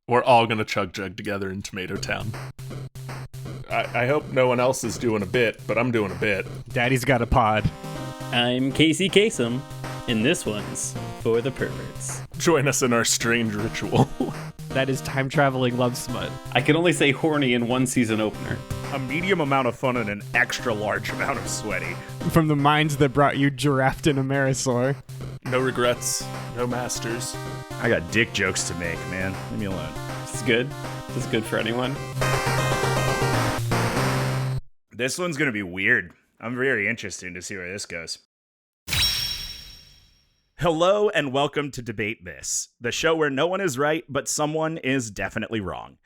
We're all gonna chug jug together in Tomato Town. I hope no one else is doing a bit, but I'm doing a bit. Daddy's got a pod. I'm Casey Kasem, and this one's for the perverts. Join us in our strange ritual. That is time traveling love smut. I can only say horny in one season opener. A medium amount of fun and an extra large amount of sweaty. From the minds that brought you Giraffe and Amerisaur. No regrets, no masters. I got dick jokes to make, man. Leave me alone. This is good. This is good for anyone. This one's going to be weird. I'm very interested to see where this goes. Hello and welcome to Debate This, the show where no one is right, but someone is definitely wrong.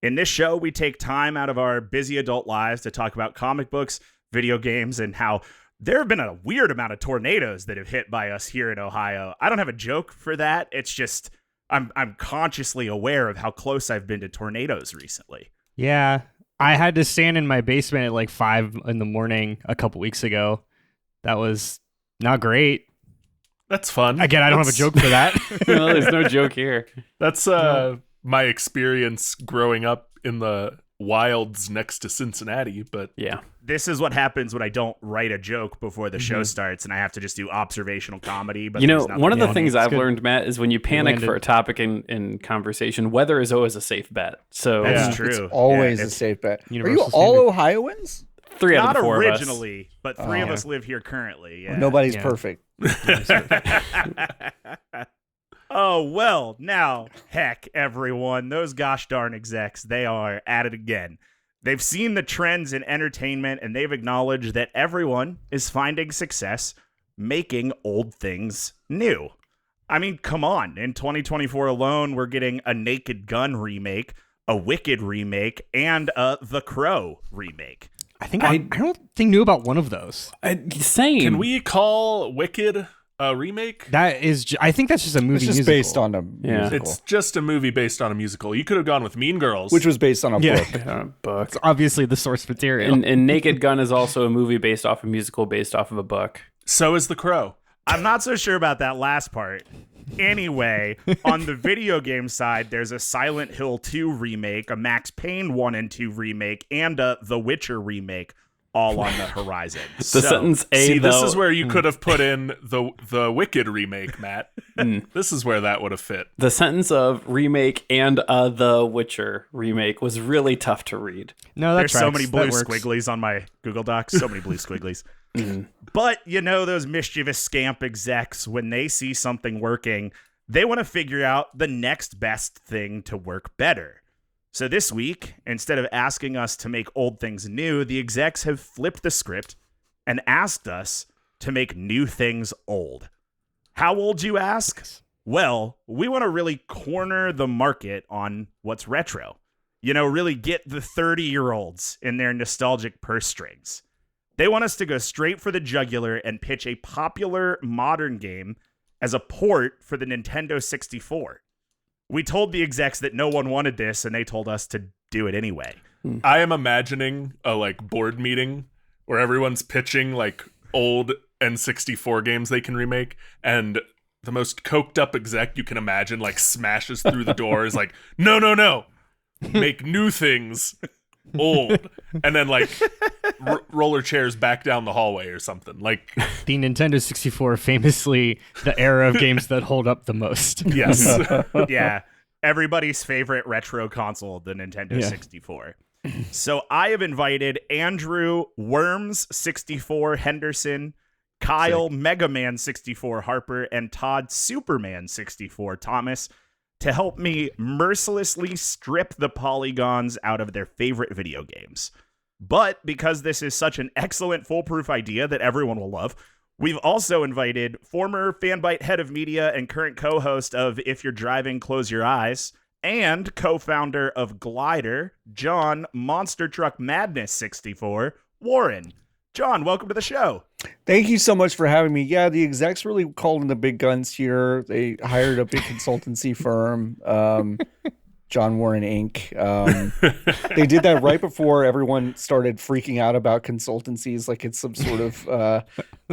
In this show, we take time out of our busy adult lives to talk about comic books, video games, and how there have been a weird amount of tornadoes that have hit by us here in Ohio. I don't have a joke for that. It's just I'm consciously aware of how close I've been to tornadoes recently. Yeah, I had to stand in my basement at like 5 a.m. a couple weeks ago. That was not great. That's fun. Again, I don't have a joke for that. No, there's no joke here. That's my experience growing up in the wilds next to Cincinnati, but Yeah. This is what happens when I don't write a joke before the show starts and I have to just do observational comedy. But You know, there's nothing one of the funny. things It's I've good. learned, Matt, is when you panic landed. for a topic in conversation, weather is always a safe bet. So That's Yeah. true. Always Yeah, a it's safe bet. Are you Universal all standard. Ohioans? 3 out not of the 4 of us. originally, but three of yeah. us live here currently. Yeah. Nobody's Yeah. perfect. Oh, well, now, heck, everyone, those gosh darn execs, they are at it again. They've seen the trends in entertainment, and they've acknowledged that everyone is finding success making old things new. I mean, come on. In 2024 alone, we're getting a Naked Gun remake, a Wicked remake, and a The Crow remake. I think I don't think knew about one of those. Same. can we call Wicked a remake? That is, I think that's just a movie It's just musical. based on a Yeah. musical, It's just a movie based on a musical. You could have gone with Mean Girls. which was based on a Yeah. book. book. It's obviously the source material. And Naked Gun is also a movie based off a musical based off of a book. So is The Crow. I'm not so sure about that last part. Anyway, on the video game side, there's a Silent Hill 2 remake, a Max Payne 1 and 2 remake, and a The Witcher remake, all on the horizon. The sentence A, See, this though, is where you could have put in the Wicked remake, Matt. This is where that would have fit. the sentence of remake and The Witcher remake was really tough to read. No, that There's so tracks. many That blue works. squigglies on my Google Docs. So many blue squigglies. But, you know, those mischievous scamp execs, when they see something working, they want to figure out the next best thing to work better. So this week, instead of asking us to make old things new, the execs have flipped the script and asked us to make new things old. How old, you ask? Well, we want to really corner the market on what's retro. You know, really get the 30-year-olds in their nostalgic purse strings. They want us to go straight for the jugular and pitch a popular modern game as a port for the Nintendo 64. We told the execs that no one wanted this, and they told us to do it anyway. I am imagining a board meeting where everyone's pitching old N64 games they can remake, and the most coked up exec you can imagine smashes through the door is like, no, make new things old, and then roller chairs back down the hallway or something. The Nintendo 64, famously the era of games that hold up the most. Yes. Yeah, everybody's favorite retro console, the Nintendo 64. So I have invited Andrew Worms64 Henderson, Kyle Mega Man 64 Harper, and Todd Superman 64 Thomas to help me mercilessly strip the polygons out of their favorite video games. But because this is such an excellent foolproof idea that everyone will love, we've also invited former Fanbyte head of media and current co-host of If You're Driving, Close Your Eyes, and co-founder of Glydr, John Monster Truck Madness 64, Warren. John, welcome to the show. Thank you so much for having me. Yeah, the execs really called in the big guns here. They hired a big consultancy firm, John Warren Inc. They did that right before everyone started freaking out about consultancies, like it's some sort of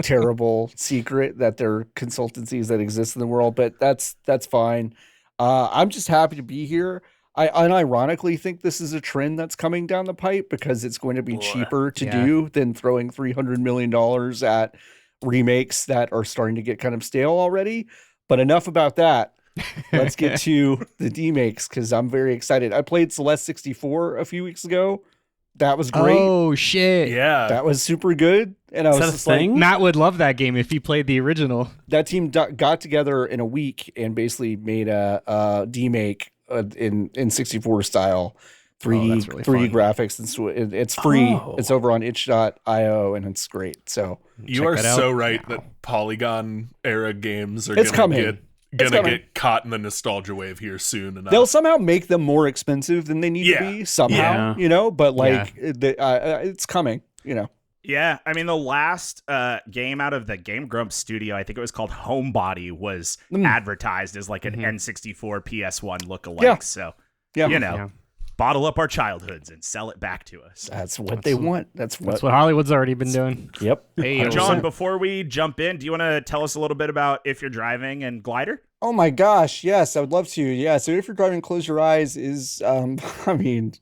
terrible secret that there are consultancies that exist in the world. But that's fine. I'm just happy to be here. I unironically think this is a trend that's coming down the pipe because it's going to be cheaper to do than throwing $300 million at remakes that are starting to get kind of stale already. But enough about that. Let's get to the demakes because I'm very excited. I played Celeste 64 a few weeks ago. That was great. Oh shit! Yeah, That was super good. And I was just like, Matt would love that game if he played the original. that team got together in a week and basically made a demake in 64 style 3D that's really 3D fun. graphics. It's free. Oh. It's over on itch.io and it's great. So you Check are that out. so right that Polygon era games are It's gonna coming. get caught in the nostalgia wave here soon enough. they'll somehow make them more expensive than they need to Yeah. be somehow, but like it's coming, Yeah, I mean the last game out of the Game Grumps studio, I think it was called Homebody, was advertised as like an N64 PS1 lookalike. Yeah. So Yeah. Yeah. bottle up our childhoods and sell it back to us. That's what they want. That's what Hollywood's already been doing. Yep. Hey, John, before we jump in, do you want to tell us a little bit about If You're Driving and Glydr? Oh my gosh, yes, I would love to. Yeah, so If You're Driving, Close Your Eyes is I mean,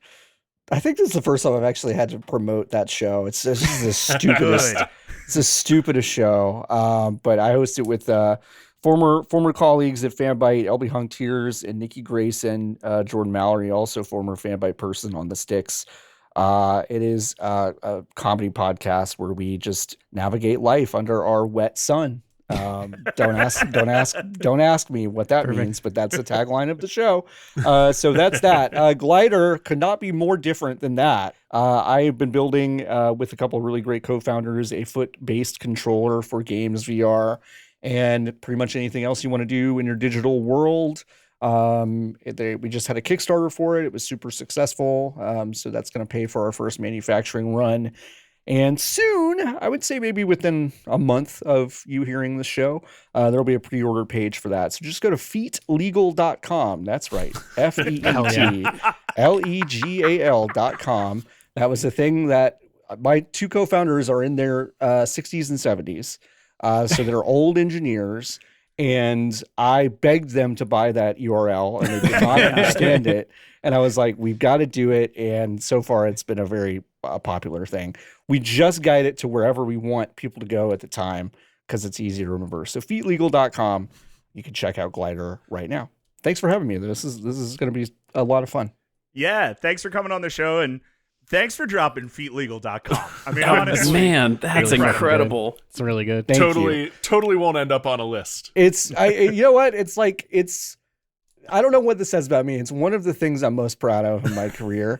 I think this is the first time I've actually had to promote that show. It's just the stupidest. Good. It's the stupidest show. But I host it with former colleagues at Fanbyte, LB Hung Tears and Nikki Grayson, Jordan Mallory, also former Fanbyte person on the sticks. It is a comedy podcast where we just navigate life under our wet sun. Don't ask me what that means, but that's the tagline of the show. So that's that. Glydr could not be more different than that. I have been building with a couple of really great co-founders a foot-based controller for games VR and pretty much anything else you want to do in your digital world. We just had a Kickstarter for it. It was super successful. So that's going to pay for our first manufacturing run. And soon, I would say maybe within a month of you hearing the show, there'll be a pre-order page for that. So just go to feetlegal.com. That's right. FEETLEGAL.com. That was a thing that my two co-founders are in their 60s and 70s. So they're old engineers. And I begged them to buy that URL and they did not understand it. And I was like, we've got to do it. And so far, it's been a very popular thing. We just guide it to wherever we want people to go at the time because it's easy to remember. So feetlegal.com, you can check out Glydr right now. Thanks for having me. This is going to be a lot of fun. Yeah, thanks for coming on the show and thanks for dropping feetlegal.com. I mean, honestly, Man, that's Really incredible. It's really good. Thank you. Totally won't end up on a list. You know what? I don't know what this says about me. It's one of the things I'm most proud of in my career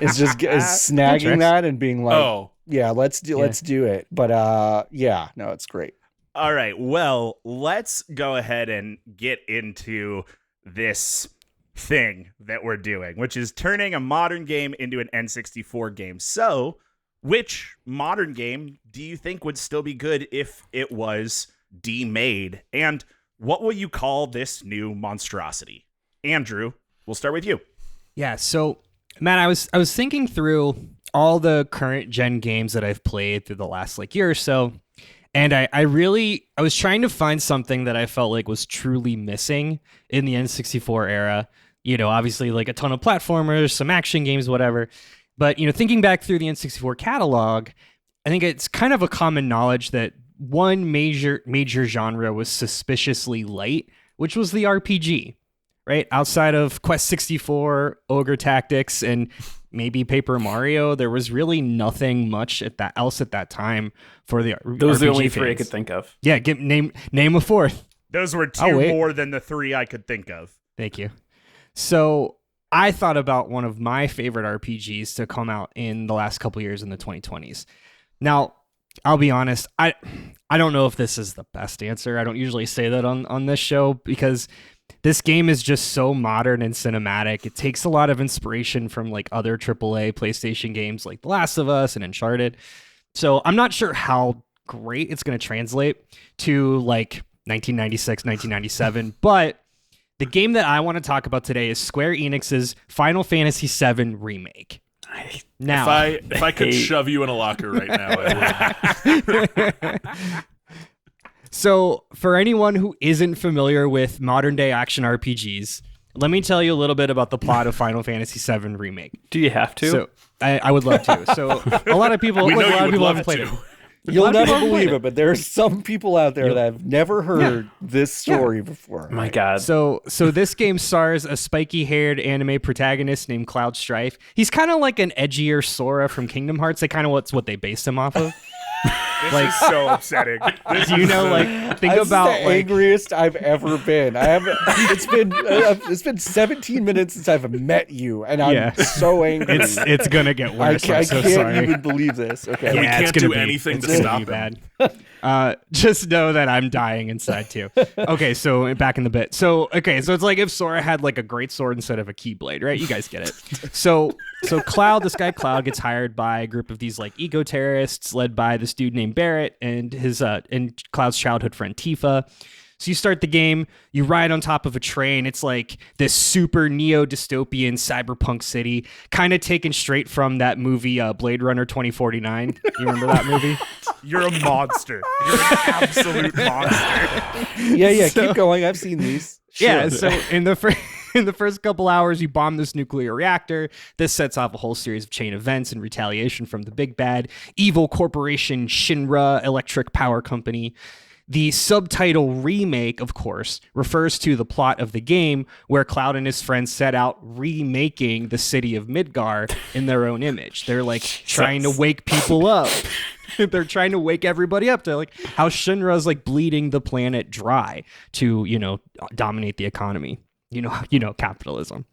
is snagging that and being like, yeah, let's do it. But no, it's great. All right. Well, let's go ahead and get into this thing that we're doing, which is turning a modern game into an N64 game. So, which modern game do you think would still be good if it was demade? And what will you call this new monstrosity? Andrew, we'll start with you. Yeah, so Matt, I was thinking through all the current gen games that I've played through the last year or so, and I was trying to find something that I felt like was truly missing in the N64 era. Obviously a ton of platformers, some action games, whatever. But thinking back through the N64 catalog, I think it's kind of a common knowledge that one major genre was suspiciously light, which was the RPG. Right? Outside of Quest 64, Ogre Tactics, and maybe Paper Mario, there was really nothing much at that time for the Those RPG are the only fans. three I could think of. Yeah, name a fourth. Those were two more than the three I could think of. Thank you. So I thought about one of my favorite RPGs to come out in the last couple years in the 2020s. Now, I'll be honest, I don't know if this is the best answer. I don't usually say that on this show because this game is just so modern and cinematic. It takes a lot of inspiration from other AAA PlayStation games like The Last of Us and Uncharted. So I'm not sure how great it's going to translate to 1996, 1997. But the game that I want to talk about today is Square Enix's Final Fantasy VII Remake. Now, if I could shove you in a locker right now, I would. So, for anyone who isn't familiar with modern day action RPGs, let me tell you a little bit about the plot of Final Fantasy VII Remake. Do you have to? So I would love to. So a lot of people, We know a you lot of would people love haven't played to. it. You'll never people believe played it, but there are some people out there that have never heard this story before. My God. So this game stars a spiky-haired anime protagonist named Cloud Strife. He's kind of like an edgier Sora from Kingdom Hearts. They kind of what they based him off of. This is so upsetting. Do you know, like, think That's about the like angriest I've ever been. I haven't. It's been 17 minutes since I've met you, and I'm so angry. it's gonna get I worse. I'm so can't sorry. even believe this. Okay. We Yeah, can't it's gonna do be- anything it's to gonna stop be him. bad. Just know that I'm dying inside too. Okay, so back in the bit. So it's like if Sora had like a great sword instead of a keyblade, right? You guys get it. So Cloud, this guy Cloud, gets hired by a group of these like eco terrorists led by this dude named Barrett and his and Cloud's childhood friend Tifa. So you start the game, you ride on top of a train. It's like this super neo-dystopian cyberpunk city, kind of taken straight from that movie Blade Runner 2049. You remember that movie? You're a monster. You're an absolute monster. Yeah. Keep going. I've seen these. Yeah, Sure. so in the first couple hours, you bomb this nuclear reactor. This sets off a whole series of chain events in retaliation from the big bad evil corporation Shinra Electric Power Company. The subtitle remake, of course, refers to the plot of the game where Cloud and his friends set out remaking the city of Midgar in their own image. They're like trying to wake people up. They're trying to wake everybody up to like how Shinra's like bleeding the planet dry to, dominate the economy. You know, capitalism.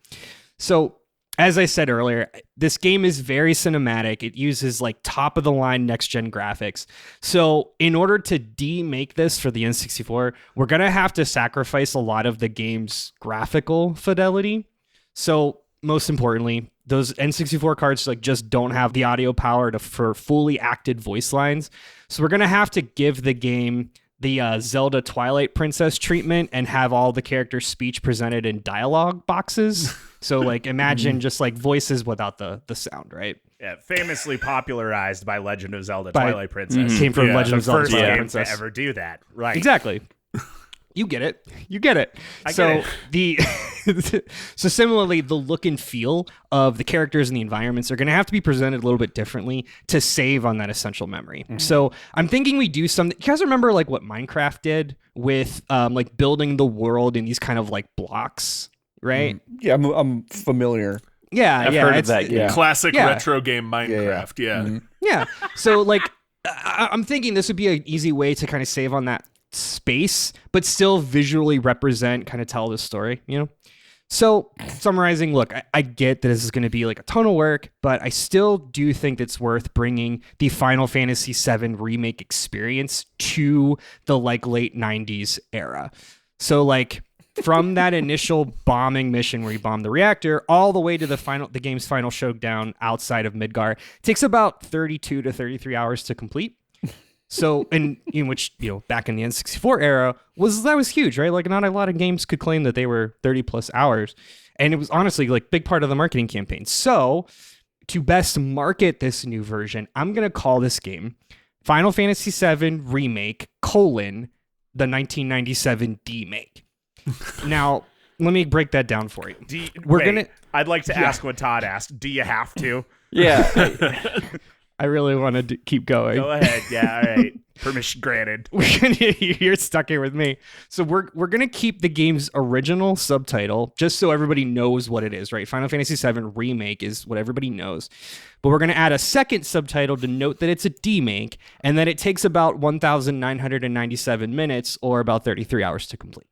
So as I said earlier, this game is very cinematic. It uses like top of the line next gen graphics. So in order to demake this for the N64, we're going to have to sacrifice a lot of the game's graphical fidelity. So most importantly, those N64 cards like just don't have the audio power for fully acted voice lines. So we're going to have to give the game the Zelda Twilight Princess treatment and have all the characters' speech presented in dialogue boxes. So like imagine just like voices without the sound, right? Yeah, famously popularized by Legend of Zelda Twilight Princess. Came from Legend The of Zelda first Twilight game Princess. to ever do that. Right. Exactly. You get it. I get So similarly, the look and feel of the characters and the environments are going to have to be presented a little bit differently to save on that essential memory. So I'm thinking we do something. You guys remember like what Minecraft did with like building the world in these kind of like blocks, right? Yeah, I'm familiar. Yeah, I've yeah, heard of it's- that game. Yeah. Classic Yeah. retro game Minecraft. Yeah. Mhm. Yeah. So like I'm thinking this would be an easy way to kind of save on that space, but still visually represent, kind of tell the story, So summarizing, look, I get that this is going to be like a ton of work, but I still do think it's worth bringing the Final Fantasy VII remake experience to the like late 90s era. So like from that initial bombing mission where you bomb the reactor all the way to the game's final showdown outside of Midgar, takes about 32 to 33 hours to complete. So, in which, back in the N64 era that was huge, right? Like not a lot of games could claim that they were 30 plus hours. And it was honestly like big part of the marketing campaign. So to best market this new version, I'm going to call this game Final Fantasy VII Remake, the 1997 D-Make. Now, let me break that down for you. I'd like to ask what Todd asked. Do you have to? Yeah. I really want to keep going. Go ahead. Yeah, all right. Permission granted. You're stuck here with me. So we're gonna keep the game's original subtitle just so everybody knows what it is, right? Final Fantasy VII Remake is what everybody knows, but we're gonna add a second subtitle to note that it's a demake and that it takes about 1,997 minutes or about 33 hours to complete.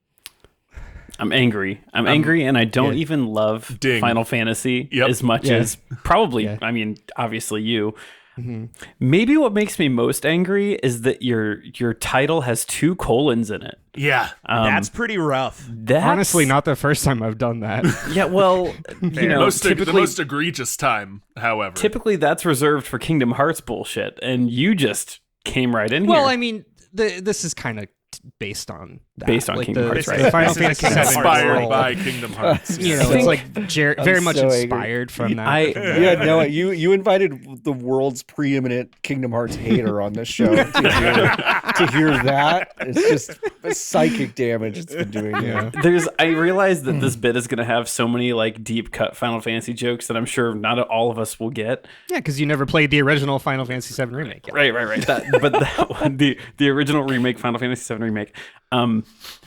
I'm angry. I'm angry, and I don't even love Ding. Final Fantasy Yep. as much Yeah. as probably, Yeah. I mean, obviously you. Mm-hmm. Maybe what makes me most angry is that your title has 2 colons in it. Yeah. That's pretty rough. That's Honestly, not the first time I've done that. Yeah, well, you know, the typically, most egregious time, however. typically that's reserved for Kingdom Hearts bullshit, and you just came right in Well, here. I mean, this is kind of based on Based on like Kingdom Hearts, the right? Final This is Fantasy Kingdom VII Hearts Inspired world. by Kingdom Hearts. You know, I it's think- like very much so angry. inspired from that. I- Yeah, no, you invited the world's preeminent Kingdom Hearts hater on this show to hear that. It's just psychic damage it's been doing. Yeah. I realize that this bit is going to have so many like deep cut Final Fantasy jokes that I'm sure not all of us will get. Yeah, because you never played the original Final Fantasy VII remake. Yet. Right. That one, the original remake, Final Fantasy VII remake.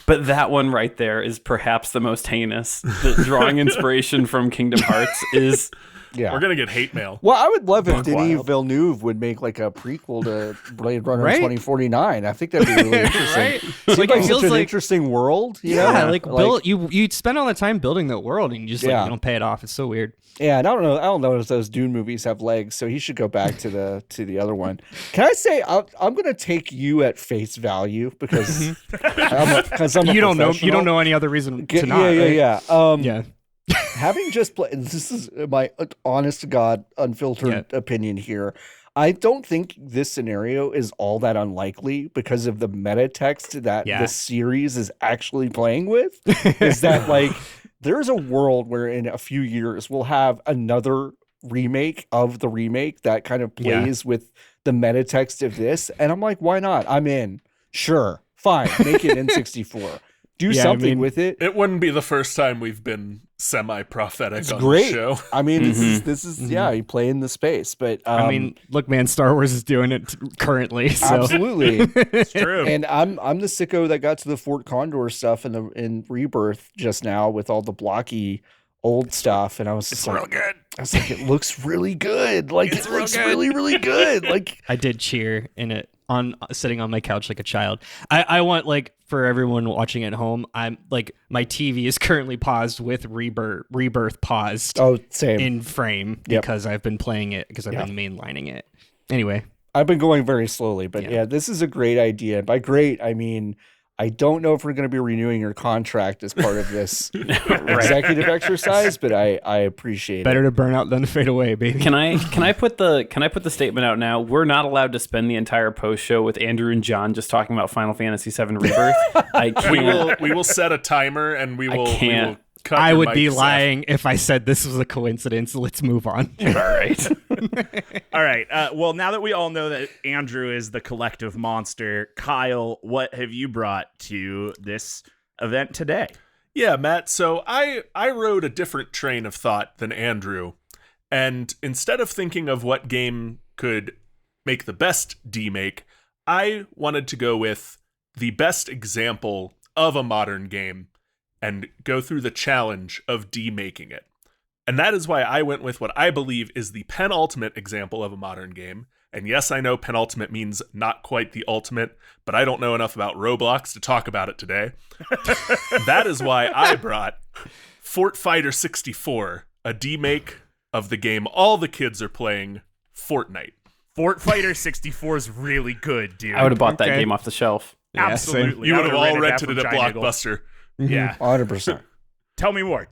But that one right there is perhaps the most heinous. Drawing inspiration from Kingdom Hearts is Yeah. We're gonna get hate mail. Well, I would love if Denis wild. Villeneuve would make like a prequel to Blade Runner Right? 2049. I think that'd be really interesting. Right? Seems Like, like it such feels an like- interesting world. You Yeah, know? like build you spend all the time building the world and you just like Yeah. you don't pay it off. It's so weird. Yeah, and I don't know if those Dune movies have legs, so he should go back to the other one. Can I say I'm going to take you at face value because I'm a You don't professional. know any other reason to not. Yeah. right? Yeah. Having just played, this is my honest to God, unfiltered opinion here. I don't think this scenario is all that unlikely because of the meta text that Yeah. this series is actually playing with. Is that like there's a world where in a few years we'll have another remake of the remake that kind of Yeah. plays with the meta text of this. And I'm like, why not? I'm in. Sure. Fine. Make it N64. Do Yeah, I something mean, with it. It wouldn't be the first time we've been semi-prophetic It's on great. the show. I mean, this is yeah, you play in the space, but I mean, look, man, Star Wars is doing it currently. So absolutely. It's true. And I'm the sicko that got to the Fort Condor stuff in Rebirth just now with all the blocky old stuff, and I was just like, good. I was like, it looks really good. Like it looks really, really good. Like I did cheer in it on sitting on my couch like a child. I want like for everyone watching at home, I'm like my TV is currently paused with Rebirth paused oh, same. in frame Yep. because I've been playing it because I've been mainlining it. Anyway, I've been going very slowly, but Yeah. yeah, this is a great idea. By great, I mean I don't know if we're going to be renewing your contract as part of this executive exercise, but I appreciate better it. to burn out than to fade away, baby. Can I put the statement out now? We're not allowed to spend the entire post show with Andrew and John just talking about Final Fantasy VII Rebirth. I can't. We will set a timer and we will can't. cut I your would be mics lying if I said this was a coincidence. Let's move on. All right. All right. Well, now that we all know that Andrew is the collective monster, Kyle, what have you brought to this event today? Yeah, Matt. So I rode a different train of thought than Andrew. And instead of thinking of what game could make the best demake, I wanted to go with the best example of a modern game and go through the challenge of demaking it. And that is why I went with what I believe is the penultimate example of a modern game. And yes, I know penultimate means not quite the ultimate, but I don't know enough about Roblox to talk about it today. That is why I brought Fort Fighter 64, a demake of the game all the kids are playing, Fortnite. Fort Fighter 64 is really good, dude. I would have bought that Okay. game off the shelf. Yeah, Absolutely. You I would have would've all rented rented it that at from Giant Blockbuster. Yeah. 100%. Tell me more.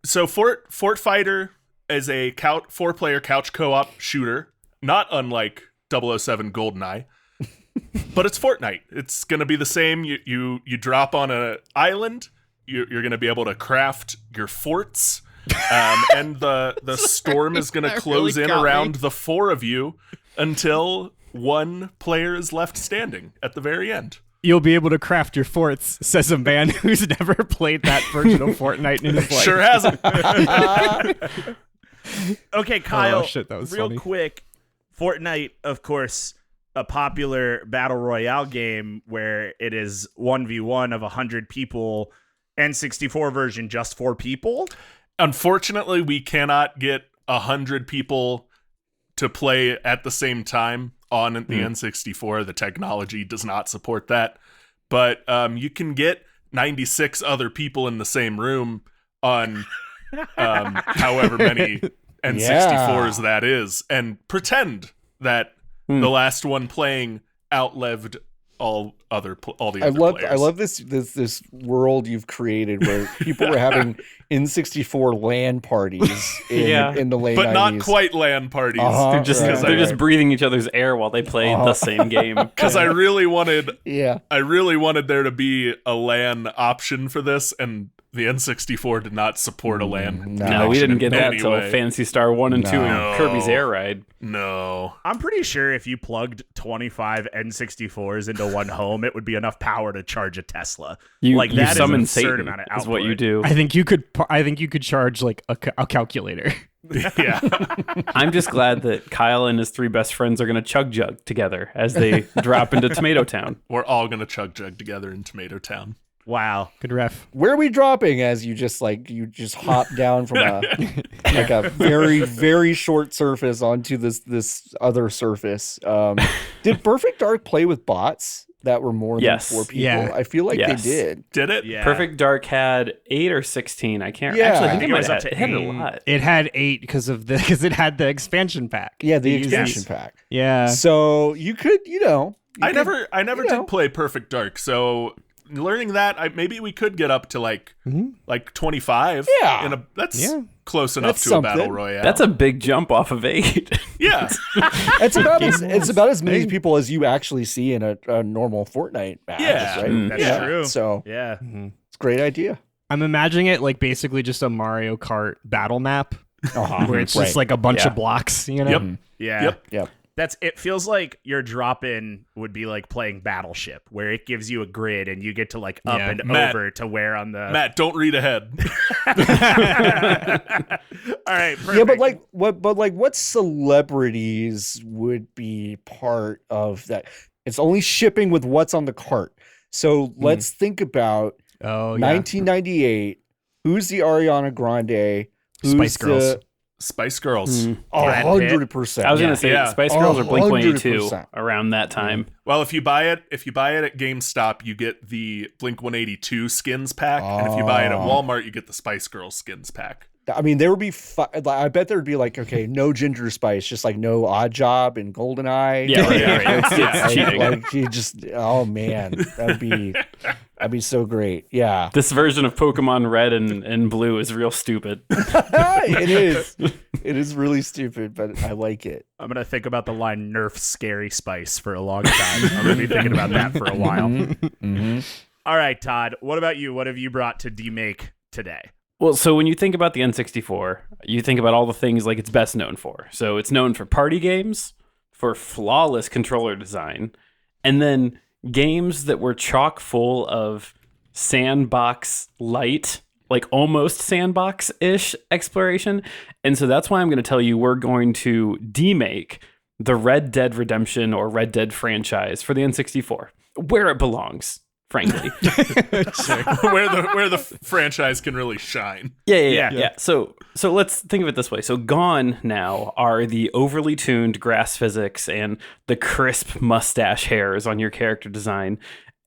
So Fort Fighter is a 4-player couch co-op shooter, not unlike 007 GoldenEye, but it's Fortnite. It's going to be the same. You drop on an island. You're going to be able to craft your forts, and the storm is going to That close really in got me. around the 4 of you until one player is left standing at the very end. You'll be able to craft your forts, says a man who's never played that version of Fortnite in his life. Sure hasn't. Okay, Kyle, Oh, shit, that was real funny. quick. Fortnite, of course, a popular battle royale game where it is 1v1 of 100 people, N64 version just 4 people. Unfortunately, we cannot get 100 people to play at the same time on the N64. The technology does not support that. But you can get 96 other people in the same room on however many N64s that is, and pretend that the last one playing outlived all the other I players. love this world you've created where people were having N64 LAN parties in the late but 90s. not quite LAN parties. Uh-huh. They're just breathing each other's air while they play the same game. Because I really wanted there to be a LAN option for this, and the N64 did not support a LAN. No, we didn't get that anyway. until Phantasy Star 1 and 2 No. and Kirby's Air Ride. No. I'm pretty sure if you plugged 25 N64s into one home, it would be enough power to charge a Tesla. You that is summon an absurd Satan amount of is what you output. do. I think you could charge like a calculator. Yeah. I'm just glad that Kyle and his 3 best friends are going to chug jug together as they drop into Tomato Town. We're all going to chug jug together in Tomato Town. Wow. Good ref. Where are we dropping as you just hop down from a very, very short surface onto this other surface? Did Perfect Dark play with bots that were more than 4 people? Yeah. I feel like Yes. they did. Did it? Yeah. Perfect Dark had 8 or 16. I can't Yeah. actually. I I think think it it was might up have to it had a 8. lot. It had 8 because it had the expansion pack. Yeah, the Easy. expansion pack. Yeah. So you could, I never did play Perfect Dark, so learning that, maybe we could get up to like 25. Yeah. That's close enough That's to a battle something. royale. That's a big jump off of 8. yeah. It's about as many people as you actually see in a normal Fortnite match. Yeah. Right? That's Yeah. true. So Yeah. it's a great idea. I'm imagining it like basically just a Mario Kart battle map where it's just Right. like a bunch Yeah. of blocks, you know? Yep. Yeah. Yep. It feels like your drop in would be like playing Battleship, where it gives you a grid and you get to like up Yeah. and Matt. over to where on the Matt, don't read ahead. All right, perfect. Yeah, but what celebrities would be part of that? It's only shipping with what's on the cart. So let's think about Oh, yeah. 1998. Who's the Ariana Grande? Who's Spice Girls. Spice Girls. Brad Pitt. 100%. I was gonna say Yeah. Spice Girls or Blink 182 100%. around that time. Well, if you buy it at GameStop, you get the Blink 182 skins pack, and if you buy it at Walmart, you get the Spice Girls skins pack. I mean, there would be. I bet there would be like, okay, no Ginger Spice, just like no Odd Job and GoldenEye. Yeah, right. It's Like, cheating. like you just. Oh man, that'd be so great. Yeah, This version of Pokemon Red and Blue is real stupid. it is. It is really stupid, but I like it. I'm gonna think about the line "Nerf Scary Spice" for a long time. I'm gonna be thinking about that for a while. All right, Todd. What about you? What have you brought to demake today? Well, so when you think about the N64, you think about all the things like it's best known for. So it's known for party games, for flawless controller design, and then games that were chock full of sandbox light, like almost sandbox-ish exploration. And so that's why I'm going to tell you we're going to demake the Red Dead Redemption or Red Dead franchise for the N64, where it belongs, frankly. where the franchise can really shine. Yeah. So let's think of it this way. So gone now are the overly tuned grass physics and the crisp mustache hairs on your character design.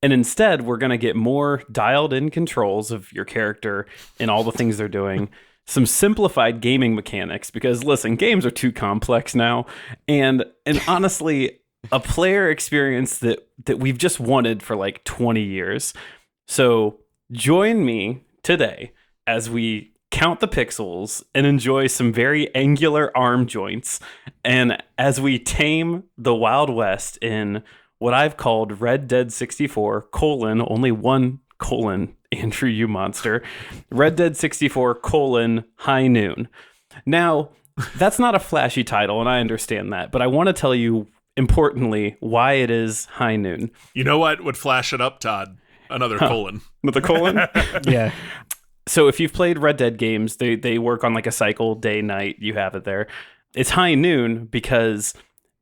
And instead, we're going to get more dialed in controls of your character and all the things they're doing. Some simplified gaming mechanics, because listen, games are too complex now. And honestly, a player experience that we've just wanted for like 20 years. So join me today as we count the pixels and enjoy some very angular arm joints, and as we tame the Wild West in what I've called Red Dead 64, only one colon, Andrew, you monster, Red Dead 64, High Noon. Now, that's not a flashy title, and I understand that, but I want to tell you, importantly, why it is High Noon. You know what would flash it up, Todd? Another colon. With a colon? Yeah. So if you've played Red Dead games, they work on like a cycle, day, night, you have it there. It's High Noon because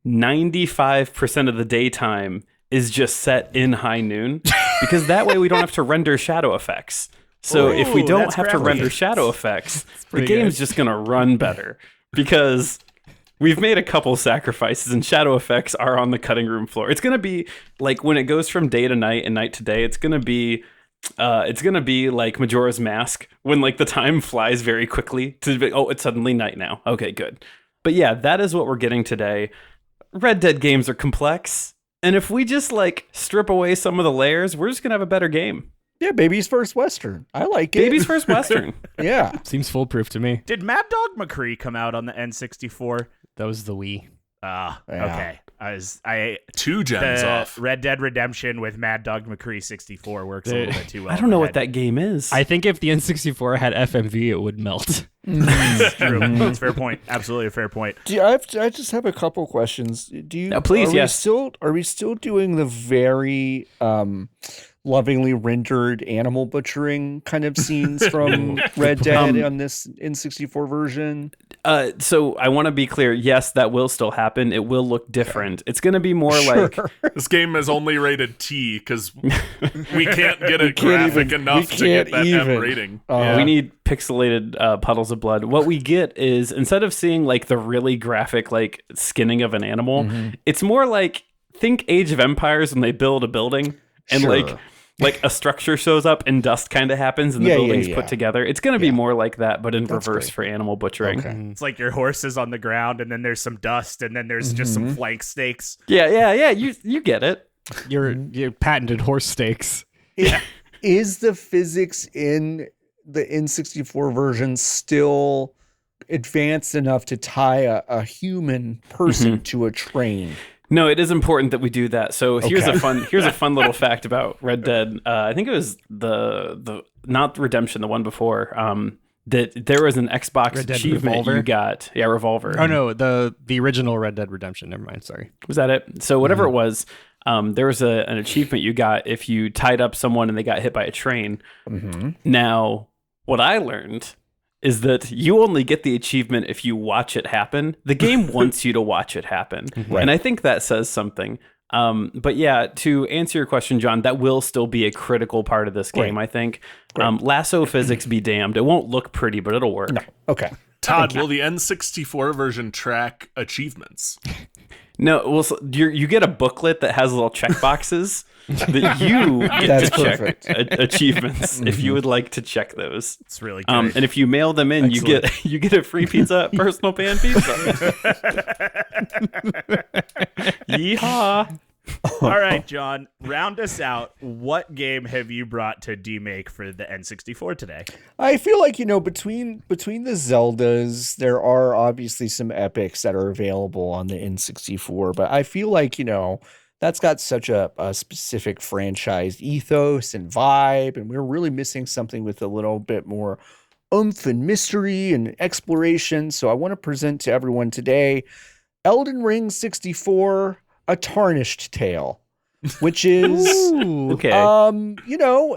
95% of the daytime is just set in high noon, because that way we don't have to render shadow effects. So if we don't that's have to crafty. render shadow effects, the pretty game's just going to run better, because we've made a couple sacrifices and shadow effects are on the cutting room floor. It's going to be like when it goes from day to night and night to day, it's going to be like Majora's Mask, when like the time flies very quickly to be, oh, it's suddenly night now. Okay, good. But yeah, that is what we're getting today. Red Dead games are complex, And if we just like strip away some of the layers, we're just gonna have a better game. Yeah, baby's first Western. I like it. Baby's first Western. Yeah. Seems foolproof to me. Did Mad Dog McCree come out on the N64? That was the Wii. Yeah. Okay. I 2 gens off. Red Dead Redemption with Mad Dog McCree 64 works a little bit too well. I don't know what that game is. I think if the N64 had FMV, it would melt. That's true. That's a fair point. Absolutely a fair point. I just have a couple questions. Do you? Please, yes. Are we still doing the very lovingly rendered animal butchering kind of scenes from Red Dead on this N64 version? So I want to be clear. Yes, that will still happen. It will look different. It's going to be more like This game is only rated T because we can't get it graphic enough to get that M rating. we need pixelated puddles of blood. What we get is, instead of seeing like the really graphic like skinning of an animal, it's more like, think Age of Empires when they build a building and like a structure shows up and dust kind of happens and the building's put together. It's going to be more like that, but in reverse for animal butchering. Okay. It's like your horse is on the ground and then there's some dust and then there's just some flank steaks. Yeah. You get it. Your patented horse steaks. Is the physics in the N64 version still advanced enough to tie a human person to a train? No, it is important that we do that. So here's a fun little fact about Red Dead. I think it was the not Redemption, the one before. That there was an Xbox achievement Revolver? you got. Yeah, Revolver. Oh no, the original Red Dead Redemption. Never mind. Sorry. Was that it? So whatever it was, there was an achievement you got if you tied up someone and they got hit by a train. Now, what I learned is that you only get the achievement if you watch it happen. The game wants you to watch it happen. And I think that says something. But yeah, to answer your question, John, that will still be a critical part of this game, I think. Lasso physics be damned. It won't look pretty, but it'll work. No. Okay. Todd, will the N64 version track achievements? No, well, so you get a booklet that has little check boxes that you get That's to check perfect. achievements if you would like to check those. It's really great. And if you mail them in, you get a free pizza, personal pan pizza. Yeehaw! All right, John, round us out. What game have you brought to demake for the N64 today? I feel like, between the Zeldas, there are obviously some epics that are available on the N64, but I feel like, that's got such a specific franchise ethos and vibe, and we're really missing something with a little bit more oomph and mystery and exploration. So I want to present to everyone today Elden Ring 64, A Tarnished Tale, which is Okay.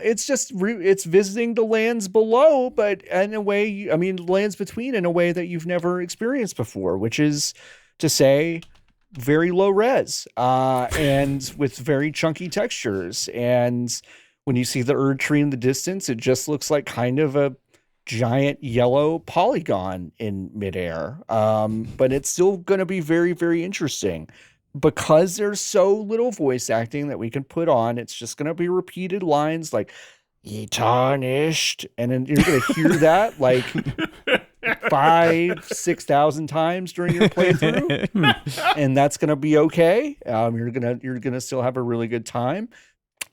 it's just it's visiting the lands below, but in a way, lands between in a way that you've never experienced before, which is to say very low res and with very chunky textures. And when you see the Erd tree in the distance, it just looks like kind of a giant yellow polygon in midair. But it's still going to be very, very interesting. Because there's so little voice acting that we can put on, it's just going to be repeated lines like, "Ye tarnished," and then you're going to hear that like 5,000-6,000 times during your playthrough, and that's going to be okay. You're gonna still have a really good time.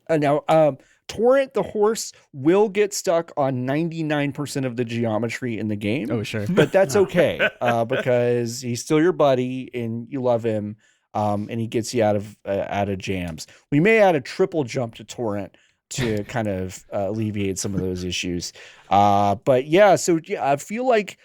Now, Torrent the horse will get stuck on 99% of the geometry in the game. Oh sure. But that's okay because he's still your buddy and you love him. And he gets you out of jams. We may add a triple jump to Torrent to kind of alleviate some of those issues. But yeah, I feel like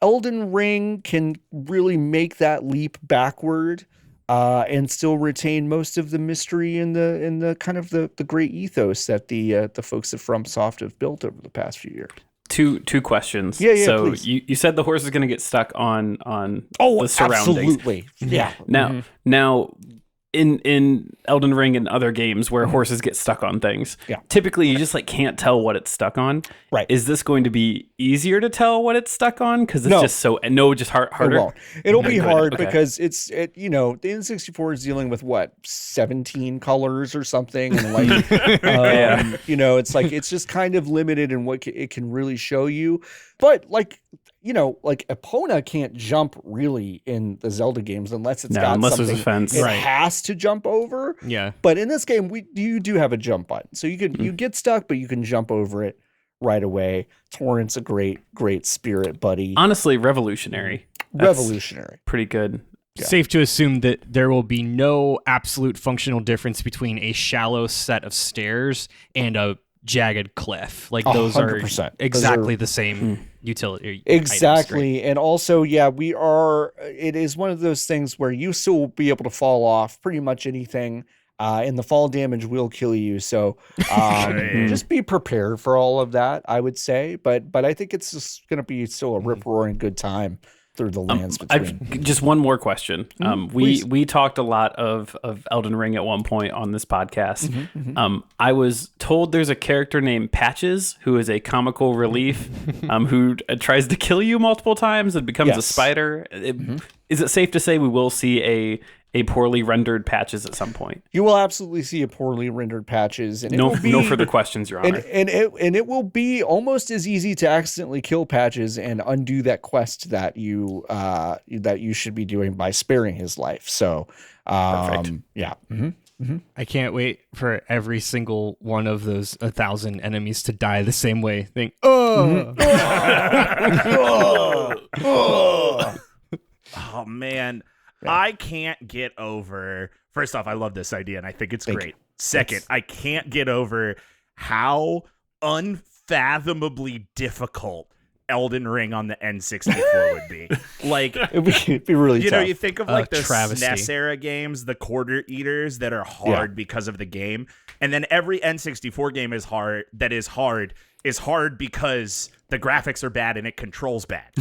Elden Ring can really make that leap backward and still retain most of the mystery and the kind of the great ethos that the folks at FromSoft have built over the past few years. Two questions. Yeah, so please. you said the horse is going to get stuck on the surroundings. Absolutely. Yeah. Now in Elden Ring and other games where horses get stuck on things, typically you just can't tell what it's stuck on. Right. Is this going to be easier to tell what it's stuck on? Because it's just harder. It won't. It'll be hard Okay. because the N64 is dealing with 17 colors or something, and it's just kind of limited in what it can really show you. But like Epona can't jump really in the Zelda games unless it's got unless something there's a fence. it Right. has to jump over. Yeah. But in this game, you do have a jump button, so you get stuck, but you can jump over it right away. Torrent's a great spirit buddy. Honestly, revolutionary. That's Revolutionary. pretty good. Yeah. Safe to assume that there will be no absolute functional difference between a shallow set of stairs and a jagged cliff. Like those 100%. are exactly the same utility. Exactly. items, right? And also, it is one of those things where you still will be able to fall off pretty much anything. And the fall damage will kill you. So just be prepared for all of that, I would say. But I think it's just going to be still a rip-roaring good time through the lands between. Just one more question. We talked a lot of Elden Ring at one point on this podcast. I was told there's a character named Patches who is a comical relief who tries to kill you multiple times and becomes a spider. Is it safe to say we will see a poorly rendered Patches at some point? You will absolutely see a poorly rendered Patches. And No further questions, Your Honor. And it will be almost as easy to accidentally kill Patches and undo that quest that you should be doing by sparing his life. So, Perfect. Yeah. I can't wait for every single one of those 1,000 enemies to die the same way. Think, Oh man, I can't get over. First off, I love this idea and I think it's great. Second, I can't get over how unfathomably difficult Elden Ring on the N64 would be. Like, it'd be really tough. You think of like those travesty. SNES era games, the quarter eaters that are hard because of the game, and then every N64 game is hard because the graphics are bad and it controls bad.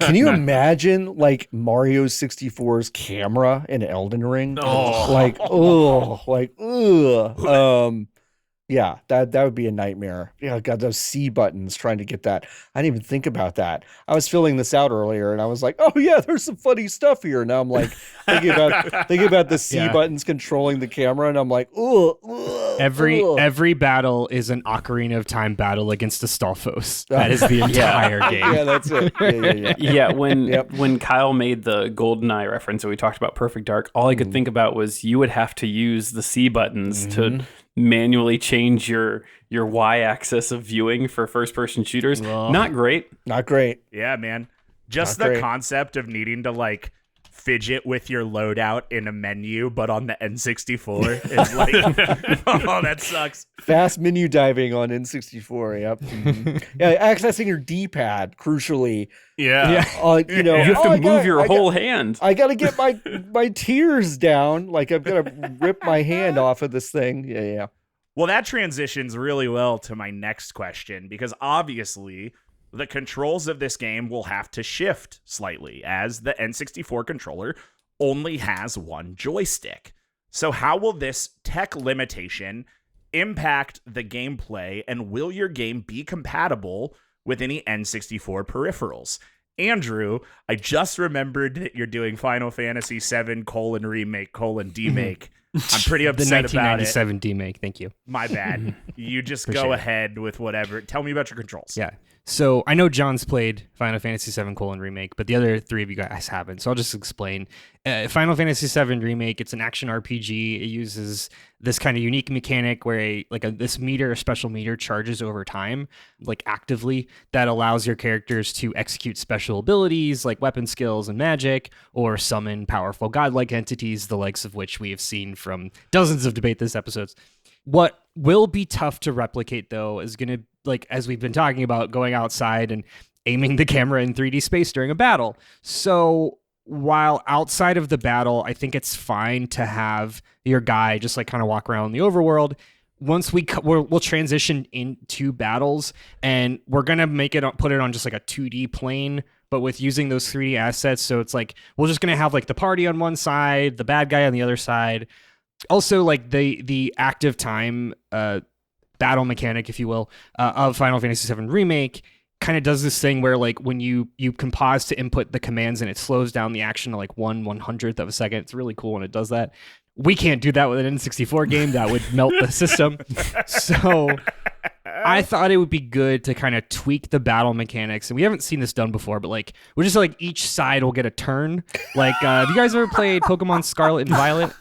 Can you imagine like Mario 64's camera in Elden Ring? Yeah, that would be a nightmare. Yeah, God, those C buttons trying to get that. I didn't even think about that. I was filling this out earlier and I was like, oh yeah, there's some funny stuff here. Now I'm like thinking about the C buttons controlling the camera and I'm like, every battle is an Ocarina of Time battle against Astolfos. That is the entire game. Yeah, that's it. Yeah, when Kyle made the GoldenEye reference and we talked about Perfect Dark, all I could think about was you would have to use the C buttons to manually change your y-axis of viewing for first-person shooters. Not great. Yeah, man. Just the concept of needing to like fidget with your loadout in a menu, but on the N64 is like, oh, that sucks. Fast menu diving on N64. Yep. Yeah, accessing your D-pad, crucially. Yeah. You have to move your whole hand. I got to get my tears down. Like I've got to rip my hand off of this thing. Yeah. Well, that transitions really well to my next question, because obviously the controls of this game will have to shift slightly as the N64 controller only has one joystick. So how will this tech limitation impact the gameplay, and will your game be compatible with any N64 peripherals? Andrew, I just remembered that you're doing Final Fantasy VII remake demake. I'm pretty upset about it. The 1997 demake. Thank you. My bad. You just go ahead with whatever. Tell me about your controls. Yeah. So I know John's played Final Fantasy VII remake, but the other three of you guys haven't. So I'll just explain. Final Fantasy VII remake, it's an action RPG. It uses this kind of unique mechanic where this special meter charges over time, like actively, that allows your characters to execute special abilities like weapon skills and magic, or summon powerful godlike entities, the likes of which we have seen from dozens of Debate This episodes. What will be tough to replicate, though, is going to, as we've been talking about, going outside and aiming the camera in 3D space during a battle. So while outside of the battle, I think it's fine to have your guy just kind of walk around the overworld. Once we'll transition into battles, and we're going to put it on just a 2D plane, but with using those 3D assets. So it's we're just going to have the party on one side, the bad guy on the other side. Also, the active time battle mechanic, if you will, of Final Fantasy VII Remake kind of does this thing where when you can pause to input the commands and it slows down the action to 1/100th of a second. It's really cool when it does that. We can't do that with an N64 game. That would melt the system. So I thought it would be good to kind of tweak the battle mechanics, and we haven't seen this done before, but like we're just like each side will get a turn. Like, have you guys ever played Pokemon Scarlet and Violet?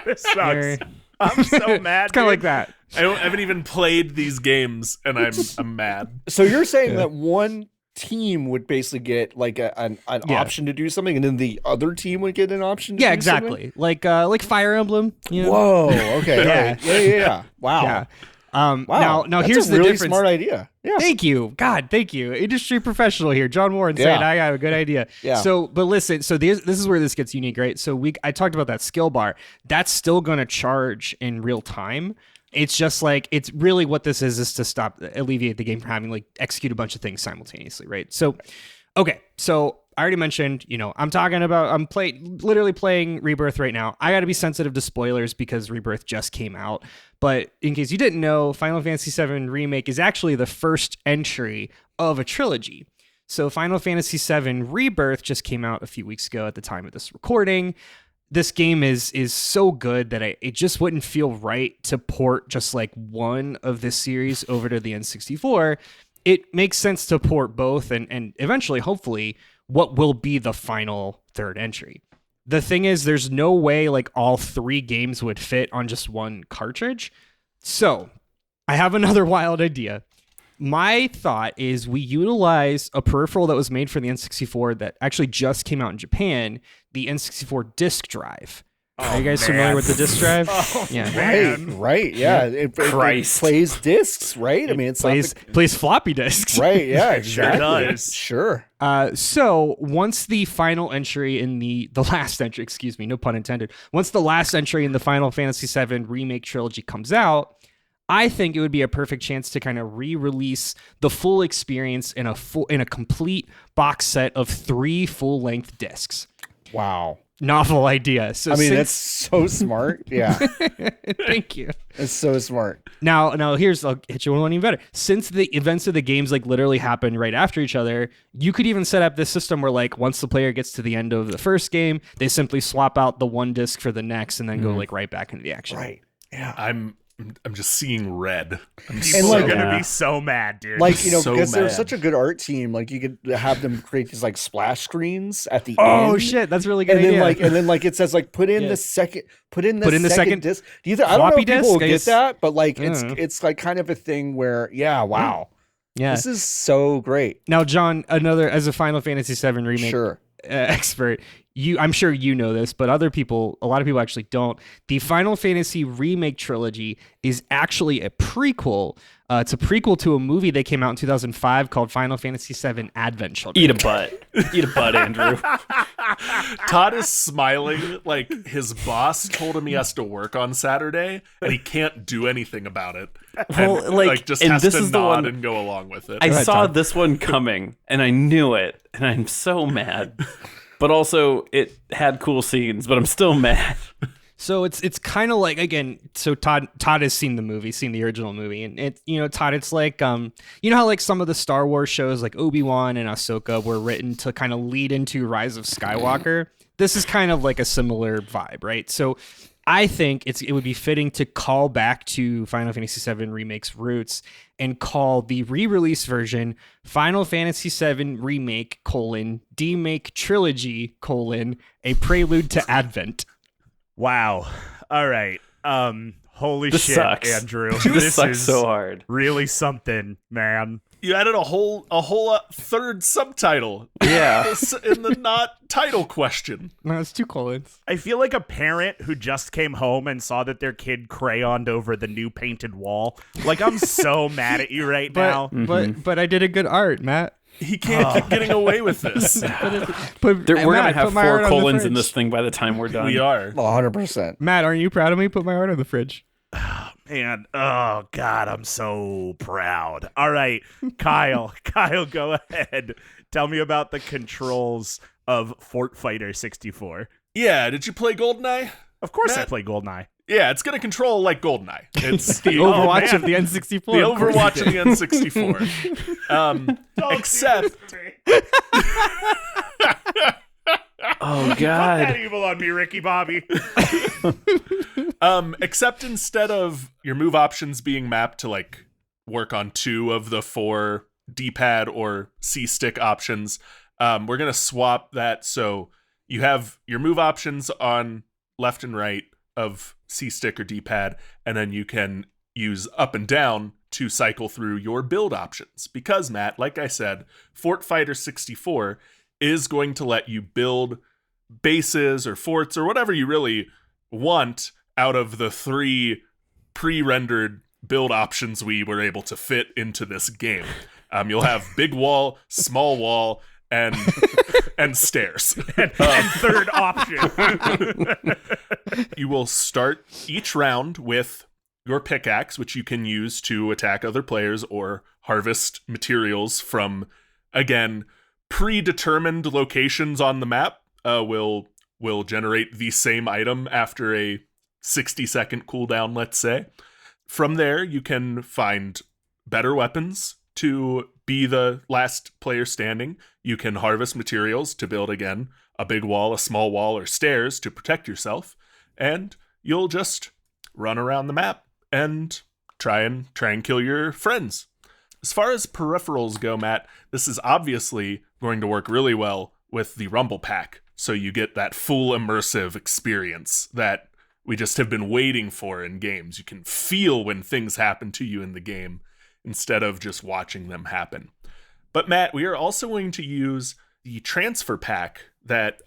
This sucks. I'm so mad. It's kind of like that. I haven't even played these games, and I'm mad. So you're saying that one team would basically get like an option to do something, and then the other team would get an option to Yeah, do exactly. Like Fire Emblem. You know? Whoa. Okay. Yeah. Yeah. Wow. Yeah. Wow. Now That's here's a the really difference. smart idea. Yeah. Thank you. God, thank you. Industry professional here. John Warren saying I got a good idea. Yeah. So, but listen, so this is where this gets unique, right? So I talked about that skill bar. That's still going to charge in real time. It's just like, it's really what this is to alleviate the game from having like execute a bunch of things simultaneously, right? So, okay. So I already mentioned, I'm literally playing Rebirth right now. I got to be sensitive to spoilers because Rebirth just came out. But in case you didn't know, Final Fantasy VII Remake is actually the first entry of a trilogy. So Final Fantasy VII Rebirth just came out a few weeks ago at the time of this recording. This game is so good that it just wouldn't feel right to port just like one of this series over to the N64. It makes sense to port both and eventually, hopefully, what will be the final third entry. The thing is, there's no way like all three games would fit on just one cartridge. So I have another wild idea. My thought is we utilize a peripheral that was made for the N64 that actually just came out in Japan, the N64 disk drive. Are you guys familiar with the disk drive? Yeah. Right. Yeah. It plays discs, right? I mean, it's plays floppy disks. Right. Yeah. Exactly. Sure does. Sure. So once the final entry in the last entry, excuse me, no pun intended. Once the last entry in the Final Fantasy VII Remake trilogy comes out, I think it would be a perfect chance to kind of re-release the full experience in a complete box set of 3 full-length discs. Wow. Novel idea. So that's so smart. Yeah. Thank you. It's so smart. Now I'll hit you one even better. Since the events of the games like literally happen right after each other, you could even set up this system where like once the player gets to the end of the first game, they simply swap out the one disc for the next and then go like right back into the action. Right. Yeah. I'm just seeing red. People are gonna be so mad, dude. Like, So because they're mad. such a good art team, like you could have them create these like splash screens at the end. Oh shit, that's really good. And idea. then it says like put in the second second disc. Do you I don't know floppy if people disk, will I get guess. that, but like I don't know. it's like kind of a thing where wow. Yeah. This is so great. Now, John, as a Final Fantasy VII remake Sure. Expert, I'm sure you know this, but a lot of people actually don't. The Final Fantasy Remake trilogy is actually a prequel. It's a prequel to a movie that came out in 2005 called Final Fantasy VII Advent Children. Eat a butt, Andrew. Todd is smiling like his boss told him he has to work on Saturday and he can't do anything about it. Well, And, like, just and has this to is the nod one- and go along with it. I ahead, saw Todd. this one coming, and I knew it, and I'm so mad. But also, it had cool scenes, but I'm still mad. So it's kind of like, again, so Todd has seen the original movie, and Todd, it's like how like some of the Star Wars shows like Obi-Wan and Ahsoka were written to kind of lead into Rise of Skywalker. This is kind of like a similar vibe, right? So I think it would be fitting to call back to Final Fantasy VII Remake's roots and call the re-release version Final Fantasy VII Remake: Demake Trilogy: A Prelude to Advent. Wow. All right. Holy This shit, sucks. Andrew. This sucks so hard. Really something, man. You added a whole third subtitle. Yeah. In the not title question. No, it's 2 colons. I feel like a parent who just came home and saw that their kid crayoned over the new painted wall. Like, I'm so mad at you right now. But I did a good art, Matt. He can't keep getting away with this. We're going to have 4 colons in fridge. this thing by the time we're done. We are. 100%. Matt, aren't you proud of me? Put my art on the fridge. Man, oh God, I'm so proud. All right, Kyle, go ahead. Tell me about the controls of Fort Fighter 64. Yeah, did you play GoldenEye? Of course, I Matt? play GoldenEye. Yeah, it's gonna control like GoldenEye. It's the Overwatch man. of the N64. the of course. Overwatch of the N64. Except Oh, that God. evil on me, Ricky Bobby. except instead of your move options being mapped to like work on 2 of the 4 D-pad or C-stick options. We're going to swap that so you have your move options on left and right of C-stick or D-pad, and then you can use up and down to cycle through your build options. Because, Matt, like I said, Fort Fighter 64 is going to let you build bases or forts or whatever you really want out of the 3 pre-rendered build options we were able to fit into this game. You'll have big wall, small wall, and stairs. And third option. You will start each round with your pickaxe, which you can use to attack other players or harvest materials from, again, predetermined locations on the map. Will generate the same item after a 60-second cooldown, let's say. From there, you can find better weapons to be the last player standing. You can harvest materials to build, again, a big wall, a small wall, or stairs to protect yourself. And you'll just run around the map and try and kill your friends. As far as peripherals go, Matt, this is obviously going to work really well with the Rumble Pack. So you get that full immersive experience that we just have been waiting for in games. You can feel when things happen to you in the game instead of just watching them happen. But Matt, we are also going to use the transfer pack that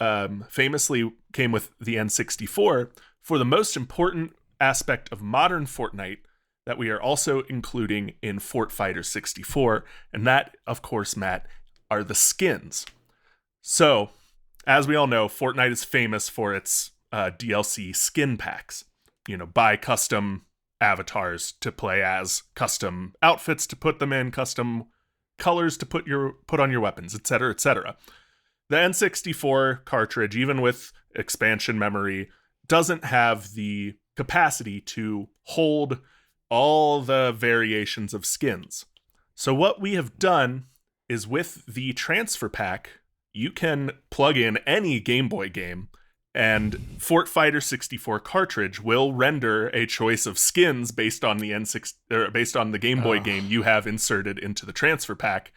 famously came with the N64 for the most important aspect of modern Fortnite that we are also including in Fort Fighter 64. And that, of course, Matt, are the skins. So, as we all know, Fortnite is famous for its DLC skin packs. You know, buy custom avatars to play as, custom outfits to put them in, custom colors to put on your weapons, etc., etc. The N64 cartridge, even with expansion memory, doesn't have the capacity to hold all the variations of skins. So what we have done is with the transfer pack, you can plug in any Game Boy game, and Fort Fighter 64 cartridge will render a choice of skins based on the Game Boy game you have inserted into the transfer pack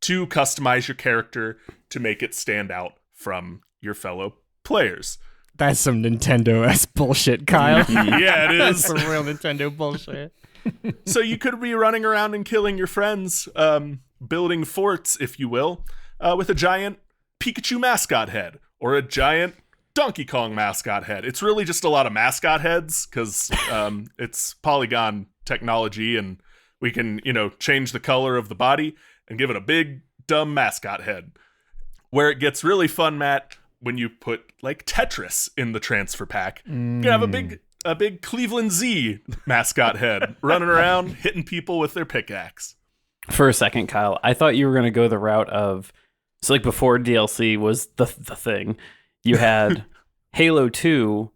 to customize your character to make it stand out from your fellow players. That's some Nintendo-esque bullshit, Kyle. Yeah, it That's is. some real Nintendo bullshit. So you could be running around and killing your friends, building forts, if you will, with a giant Pikachu mascot head or a giant Donkey Kong mascot head. It's really just a lot of mascot heads because it's polygon technology, and we can, change the color of the body and give it a big, dumb mascot head. Where it gets really fun, Matt, when you put like Tetris in the transfer pack, you can have a big Cleveland Z mascot head running around hitting people with their pickaxe. For a second, Kyle, I thought you were going to go the route of, so like before DLC was the thing, you had Halo 2,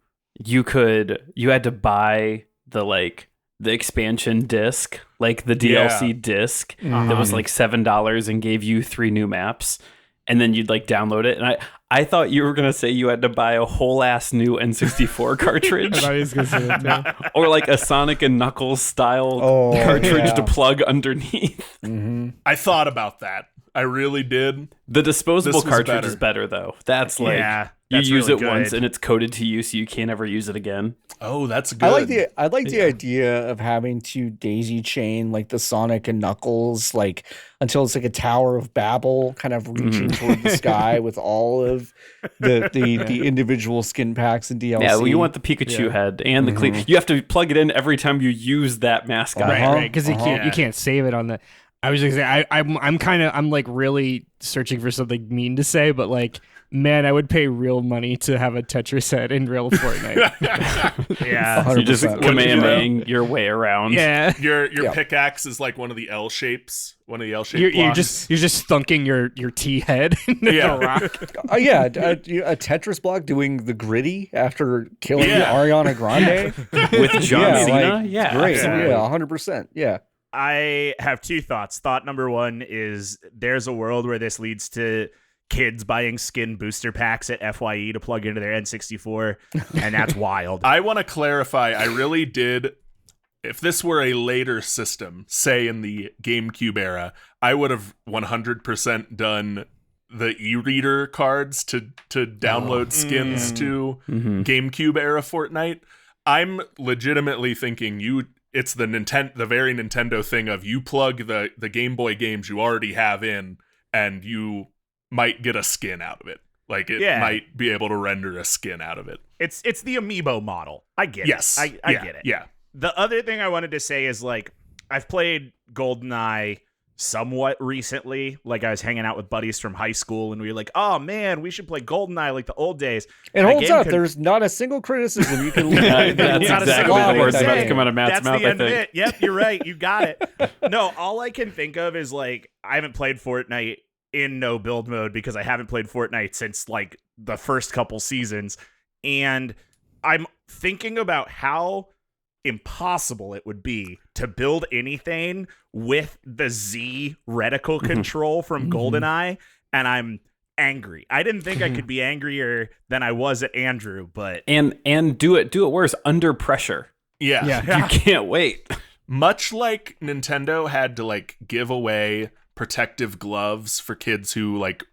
you had to buy the expansion disc, like the DLC disc that was like $7 and gave you 3 new maps, and then you'd download it. And I thought you were going to say you had to buy a whole ass new N64 cartridge. I thought he was going to say that too. Or like a Sonic and Knuckles style cartridge to plug underneath. Mm-hmm. I thought about that. I really did. The disposable This was cartridge better. is better though. That's you that's use really it once good. and it's coded to you, so you can't ever use it again. Oh, that's good. I like the idea of having to daisy chain like the Sonic and Knuckles until it's like a Tower of Babel, kind of reaching toward the sky with all of the individual skin packs and DLC. Yeah, well, you want the Pikachu head and the you have to plug it in every time you use that mascot. Right, because you can't save it on the. I was just gonna say I'm really searching for something mean to say, but man, I would pay real money to have a Tetris head in real Fortnite. Yeah. You just 100%. Kamehameha your way around. Yeah, Your pickaxe is like one of the L shapes. One of the L shaped you're blocks. just thunking your T head into Yeah. the rock. A Tetris block doing the gritty after killing Yeah. Ariana Grande With John Cena? great. absolutely. Yeah, 100%. Yeah. I have 2 thoughts. Thought number 1 is there's a world where this leads to kids buying skin booster packs at FYE to plug into their N64, and that's wild. I want to clarify. I really did if this were a later system, say in the GameCube era, I would have 100% done the e-reader cards to download skins to GameCube era Fortnite. I'm legitimately thinking it's the very Nintendo thing of you plug the Game Boy games you already have in, and you might get a skin out of it. Like it might be able to render a skin out of it. It's the amiibo model. I get yes. it. I get it. Yeah. The other thing I wanted to say is, like, I've played GoldenEye somewhat recently. Like, I was hanging out with buddies from high school, and we were like, oh, man, we should play GoldenEye like the old days. It holds up. There's not a single criticism you can leave. That's exactly the words about to come out of Matt's mouth, That's the end of it. Yep, you're right. You got it. No, all I can think of is, like, I haven't played Fortnite in no build mode because I haven't played Fortnite since, like, the first couple seasons. And I'm thinking about how impossible it would be to build anything with the Z reticle control from GoldenEye, and I'm angry. I didn't think I could be angrier than I was at Andrew, but and do it worse under pressure. Yeah. You can't wait. Much like Nintendo had to like give away protective gloves for kids who like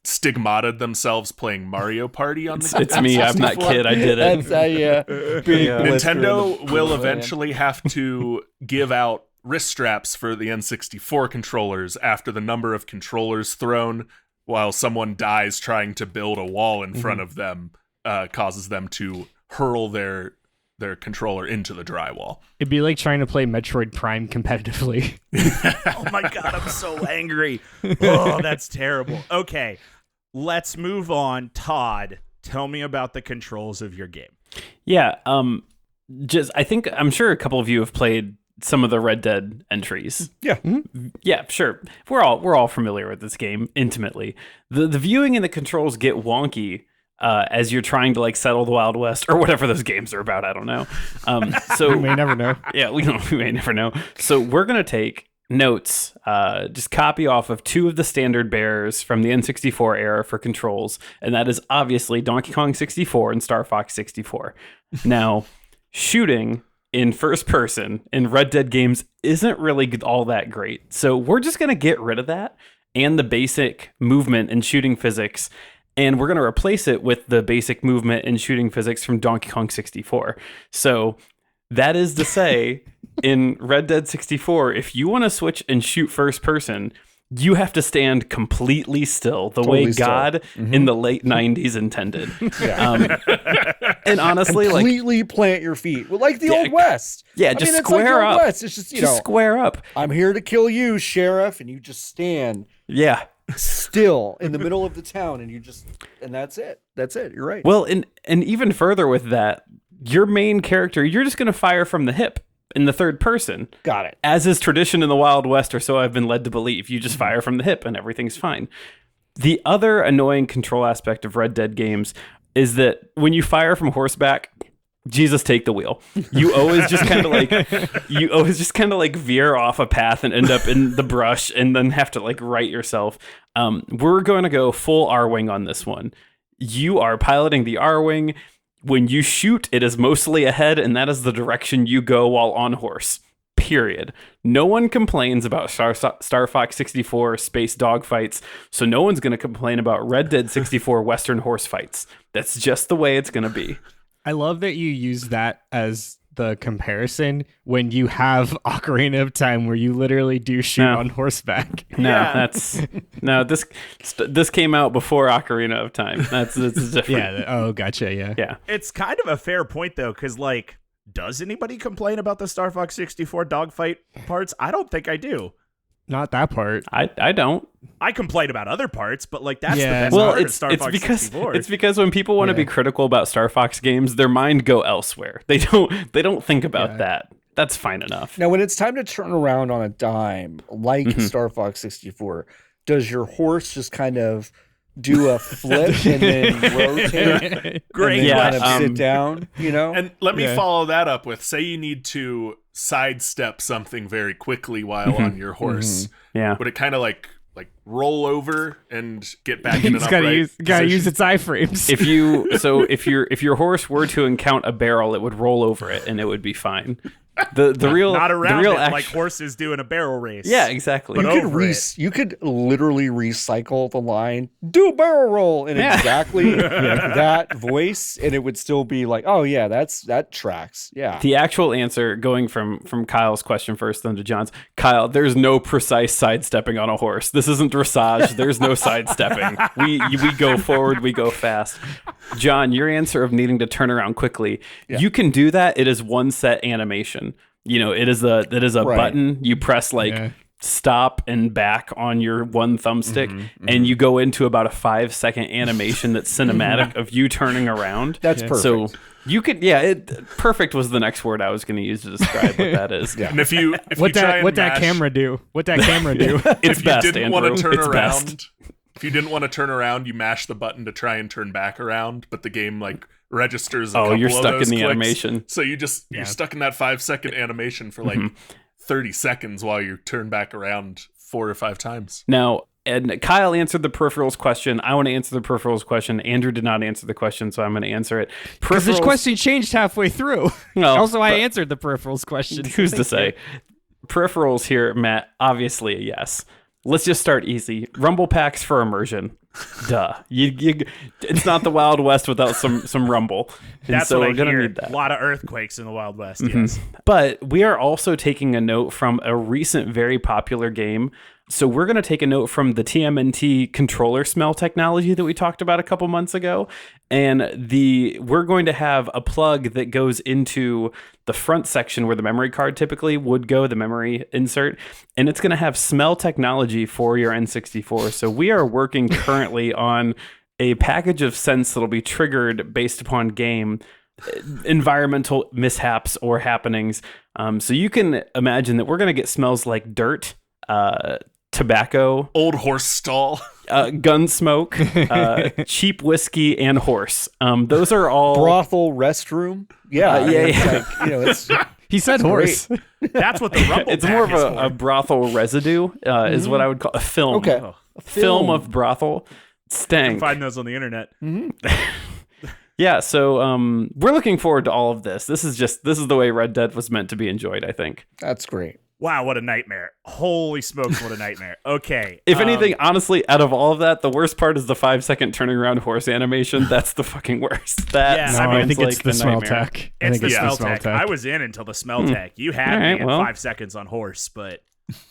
stigmatized themselves playing Mario Party on the It's me. I'm that kid. I did it. That's big Nintendo will eventually have to give out wrist straps for the N64 controllers after the number of controllers thrown while someone dies trying to build a wall in front of them causes them to hurl their controller into the drywall. It'd be like trying to play Metroid Prime competitively. oh my god, I'm so angry. Oh, that's terrible. Okay, let's move on. Todd, tell me about the controls of your game. Yeah, I'm sure a couple of you have played some of the Red Dead entries. Yeah. Yeah, sure. We're all familiar with this game intimately. The viewing and the controls get wonky as you're trying to like settle the Wild West or whatever those games are about. I don't know. So We may never know. Yeah, we may never know. So we're gonna take notes, just copy off of two of the standard bearers from the N64 era for controls, and that is obviously Donkey Kong 64 and Star Fox 64. Now, shooting in first person in Red Dead games isn't really all that great, so we're just gonna get rid of that and the basic movement and shooting physics. And we're going to replace it with the basic movement and shooting physics from Donkey Kong 64. So that is to say, in Red Dead 64, if you want to switch and shoot first person, you have to stand completely still, the way God in the late 90s intended. And honestly, completely plant your feet. Like the Old West. Yeah, it's square like the Old up. West. It's just square up. I'm here to kill you, Sheriff, and you just stand. Yeah. Still in the middle of the town, and that's it. You're right. Well, and even further with that, your main character, you're just going to fire from the hip in the third person. Got it. As is tradition in the Wild West, or so I've been led to believe. You just fire from the hip and everything's fine. The other annoying control aspect of Red Dead games is that when you fire from horseback, Jesus, take the wheel. You always just kind of like veer off a path and end up in the brush and then have to like right yourself. We're going to go full R-Wing on this one. You are piloting the R-Wing. When you shoot, it is mostly ahead, and that is the direction you go while on horse. Period. No one complains about Star Fox 64 space dogfights, so no one's going to complain about Red Dead 64 Western horse fights. That's just the way it's going to be. I love that you use that as the comparison when you have Ocarina of Time, where you literally do shoot on horseback. This came out before Ocarina of Time. That's different. Yeah. Oh, gotcha. Yeah. It's kind of a fair point though, because like, does anybody complain about the Star Fox 64 dogfight parts? I don't think I do. Not that part. I don't. I complain about other parts, but like that's the best well, part of Star Fox 64. It's because when people want to be critical about Star Fox games, their mind go elsewhere. They don't think about that. That's fine enough. Now, when it's time to turn around on a dime, like Star Fox 64, does your horse just kind of do a flip and then rotate? Great. And then kind of sit down, And let me follow that up with, say you need to sidestep something very quickly while on your horse. Yeah. Would it kind of like roll over and get back in an upright gotta use its iframes. If your horse were to encounter a barrel, it would roll over it and it would be fine. The real Not around the real it like horses doing a barrel race. Yeah, exactly. You could literally recycle the line, do a barrel roll in exactly that voice, and it would still be like, oh yeah, that tracks. Yeah. The actual answer, going from Kyle's question first then to John's. Kyle, there's no precise sidestepping on a horse. This isn't dressage. There's no sidestepping. We go forward, we go fast. John, your answer of needing to turn around quickly, you can do that. It is one set animation. It is a button you press stop and back on your one thumbstick, and you go into about a 5-second animation that's cinematic of you turning around. That's perfect. So you could, perfect was the next word I was going to use to describe what that is. And if you that camera do? What that camera do? It's best, you didn't Andrew. want to turn It's around. best. If you didn't want to turn around, you mash the button to try and turn back around, but the game registers. You're of stuck those in the clicks. animation. So you're stuck in that 5-second animation for 30 seconds while you turn back around 4 or 5 times. Now, and Kyle answered the peripherals question. I want to answer the peripherals question. Andrew did not answer the question, so I'm going to answer it. Because this question changed halfway through. I answered the peripherals question. Who's to say? Peripherals here, Matt, obviously a yes. Let's just start easy. Rumble packs for immersion. Duh. It's not the Wild West without some rumble. And That's so what we're I going to hear. need that. A lot of earthquakes in the Wild West, yes. But we are also taking a note from a recent very popular game. So we're going to take a note from the TMNT controller smell technology that we talked about a couple months ago. And we're going to have a plug that goes into the front section where the memory card typically would go, the memory insert. And it's going to have smell technology for your N64. So we are working currently on a package of scents that'll be triggered based upon game environmental mishaps or happenings. So you can imagine that we're going to get smells like dirt, tobacco, old horse stall, gun smoke, cheap whiskey, and horse. Those are all brothel restroom. It's he said horse. That's what the rumble. It's pack more of is a brothel residue. Is what I would call a film. Okay, a film of brothel You stank. can find those on the internet. Yeah, so we're looking forward to all of this. This is the way Red Dead was meant to be enjoyed, I think. That's great. Wow, what a nightmare. Holy smokes, what a nightmare. Okay. If anything, honestly, out of all of that, the worst part is the 5-second turning around horse animation. That's the fucking worst. That I think it's like the smell nightmare. tech. It's the smell tech. I was in until the smell tech. You had All me right, at well. 5 seconds on horse. But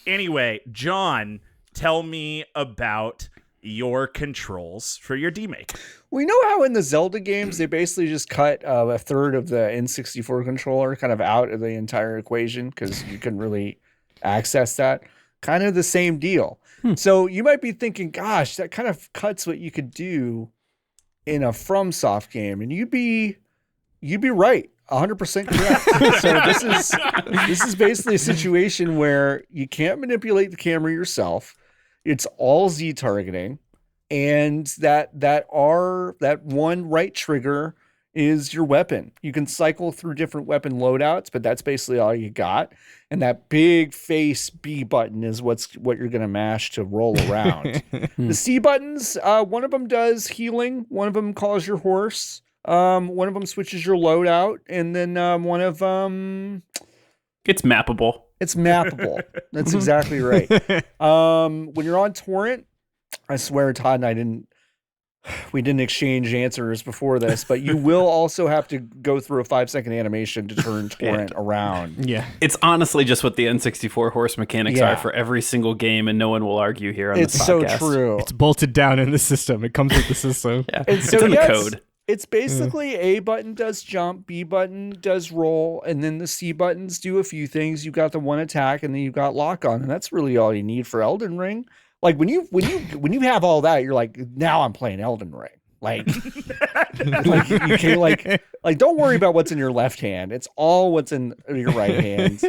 anyway, John, tell me about your controls for your D-Make. We know how in the Zelda games they basically just cut a third of the N64 controller kind of out of the entire equation because you couldn't really access that. Kind of the same deal. So you might be thinking, gosh, that kind of cuts what you could do in a FromSoft game, and you'd be right. 100% correct. So this is basically a situation where you can't manipulate the camera yourself. It's all Z targeting, and that one right trigger is your weapon. You can cycle through different weapon loadouts, but that's basically all you got. And that big face B button is what you're going to mash to roll around. The C buttons, one of them does healing, one of them calls your horse, one of them switches your loadout, and then one of them It's mappable. It's mappable. That's exactly right. When you're on torrent, I swear Todd and we didn't exchange answers before this, but you will also have to go through a 5-second animation to turn torrent around. Yeah. It's honestly just what the N64 horse mechanics Yeah. are for every single game, and no one will argue here on It's this so podcast. true. It's bolted down in the system. It comes with the system. Yeah, And it's so in the yes, code. It's basically A button does jump, B button does roll, and then the C buttons do a few things. You got the one attack, and then you got lock on, and that's really all you need for Elden Ring. Like when you have all that, you're like, now I'm playing Elden Ring. Like, like you can't like don't worry about what's in your left hand. It's all what's in your right hand,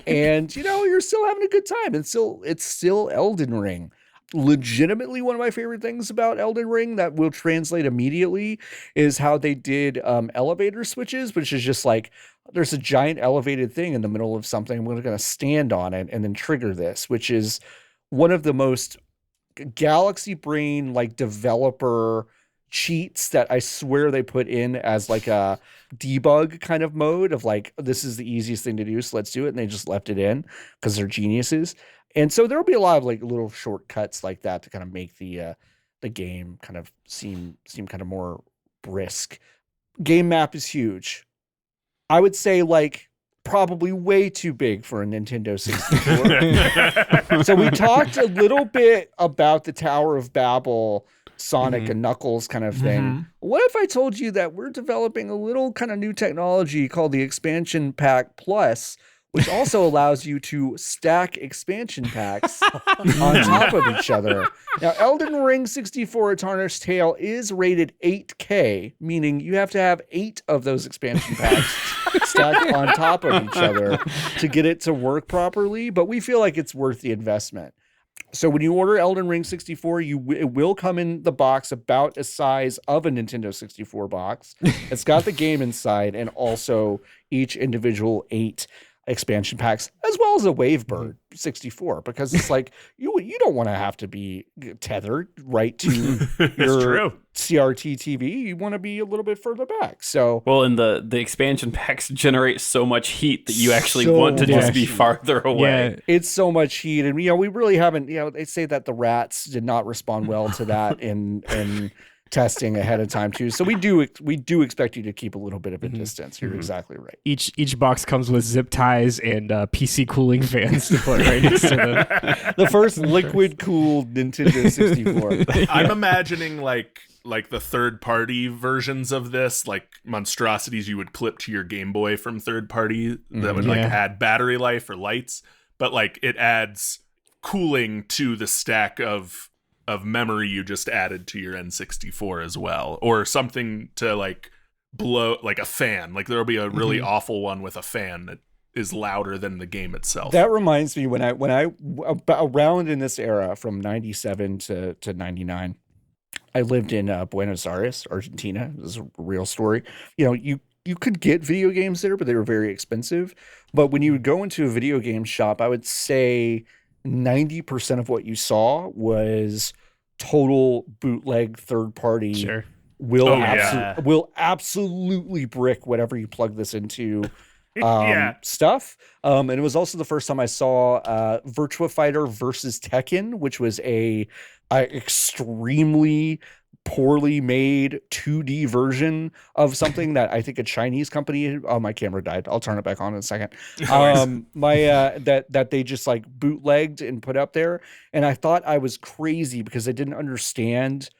and you're still having a good time. It's still Elden Ring. Legitimately, one of my favorite things about Elden Ring that will translate immediately is how they did elevator switches, which is just like there's a giant elevated thing in the middle of something. I'm going to stand on it and then trigger this, which is one of the most galaxy brain like developer cheats that I swear they put in as like a debug kind of mode of like, this is the easiest thing to do, so let's do it. And they just left it in because they're geniuses. And so there'll be a lot of like little shortcuts like that to kind of make the game kind of seem kind of more brisk. Game map is huge. I would say like probably way too big for a Nintendo 64. So we talked a little bit about the Tower of Babel, Sonic and Knuckles kind of thing. What if I told you that we're developing a little kind of new technology called the Expansion Pack Plus, which also allows you to stack expansion packs on top of each other. Now, Elden Ring 64: A Tarnished Tale is rated 8K, meaning you have to have 8 of those expansion packs stacked on top of each other to get it to work properly, but we feel like it's worth the investment. So when you order Elden Ring 64, it will come in the box about the size of a Nintendo 64 box. It's got the game inside and also each individual 8 expansion packs, as well as a Wavebird 64, because it's like you don't want to have to be tethered right to your CRT TV. You want to be a little bit further back. So and the expansion packs generate so much heat that you actually want to just be farther away. Yeah. It's so much heat, and we really haven't. They say that the rats did not respond well to that in testing ahead of time too. So we do expect you to keep a little bit of a distance. You're exactly right. Each box comes with zip ties and PC cooling fans to put right next to them. The first liquid cooled Nintendo 64. I'm imagining like the third party versions of this, like monstrosities you would clip to your Game Boy from third party that would like add battery life or lights, but like it adds cooling to the stack of memory you just added to your N64 as well, or something to like blow, like a fan. Like there'll be a really awful one with a fan that is louder than the game itself. That reminds me when I around in this era from 97 to 99, I lived in Buenos Aires, Argentina. This is a real story. You could get video games there, but they were very expensive. But when you would go into a video game shop, I would say 90% of what you saw was total bootleg third party. Sure. Will absolutely brick whatever you plug this into stuff. And it was also the first time I saw Virtua Fighter versus Tekken, which was a extremely poorly made 2D version of something that I think a Chinese company. Oh, my camera died. I'll turn it back on in a second. That they just like bootlegged and put up there, and I thought I was crazy because I didn't understand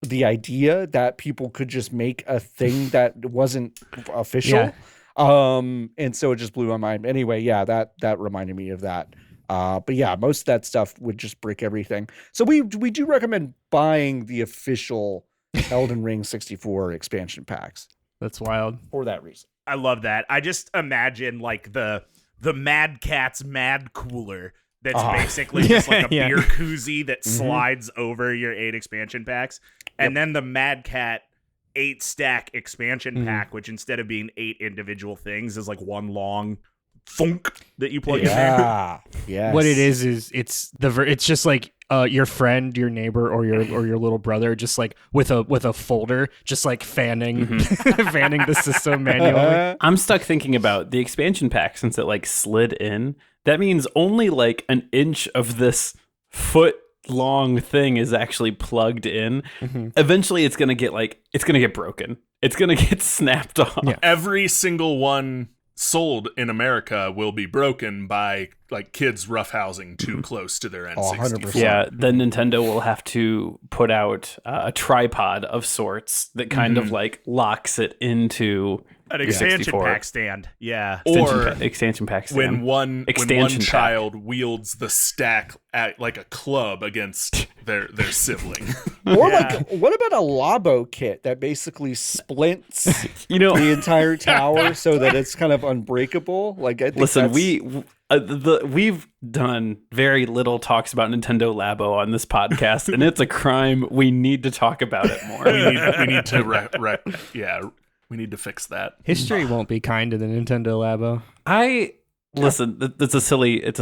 the idea that people could just make a thing that wasn't official. And so it just blew my mind. Anyway, that reminded me of that. But yeah, most of that stuff would just brick everything. So we do recommend buying the official Elden Ring 64 expansion packs. That's wild. For that reason. I love that. I just imagine like the Mad Catz Mad Cooler that's basically just like a beer koozie that slides over your 8 expansion packs. And then the Mad Cat 8-stack expansion pack, which instead of being 8 individual things is like one long thunk that you plug in there. Yes. What it is it's just like your friend, your neighbor, or your little brother, just like with a folder, just like fanning fanning the system manually. I'm stuck thinking about the expansion pack since it like slid in. That means only like an inch of this foot long thing is actually plugged in. Eventually it's gonna get broken. It's gonna get snapped off. Every single one sold in America will be broken by like kids roughhousing too close to their N64. Yeah, then Nintendo will have to put out a tripod of sorts that kind of like locks it into an expansion pack stand. Yeah. Or expansion pack stand. When one child wields the stack at like a club against their sibling. Or like, what about a Labo kit that basically splints the entire tower so that it's kind of unbreakable? Like, I think we've done very little talks about Nintendo Labo on this podcast, and it's a crime. We need to talk about it more. we need to we need to fix that. History won't be kind to the Nintendo Labo. I Listen, it's a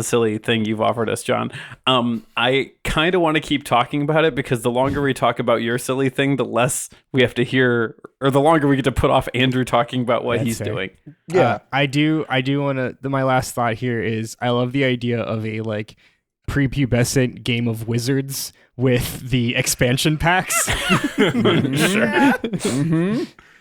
silly thing you've offered us, John. I kind of want to keep talking about it because the longer we talk about your silly thing, the less we have to hear, or the longer we get to put off Andrew talking about what he's doing. Yeah. I do want to. My last thought here is I love the idea of a like prepubescent game of wizards with the expansion packs.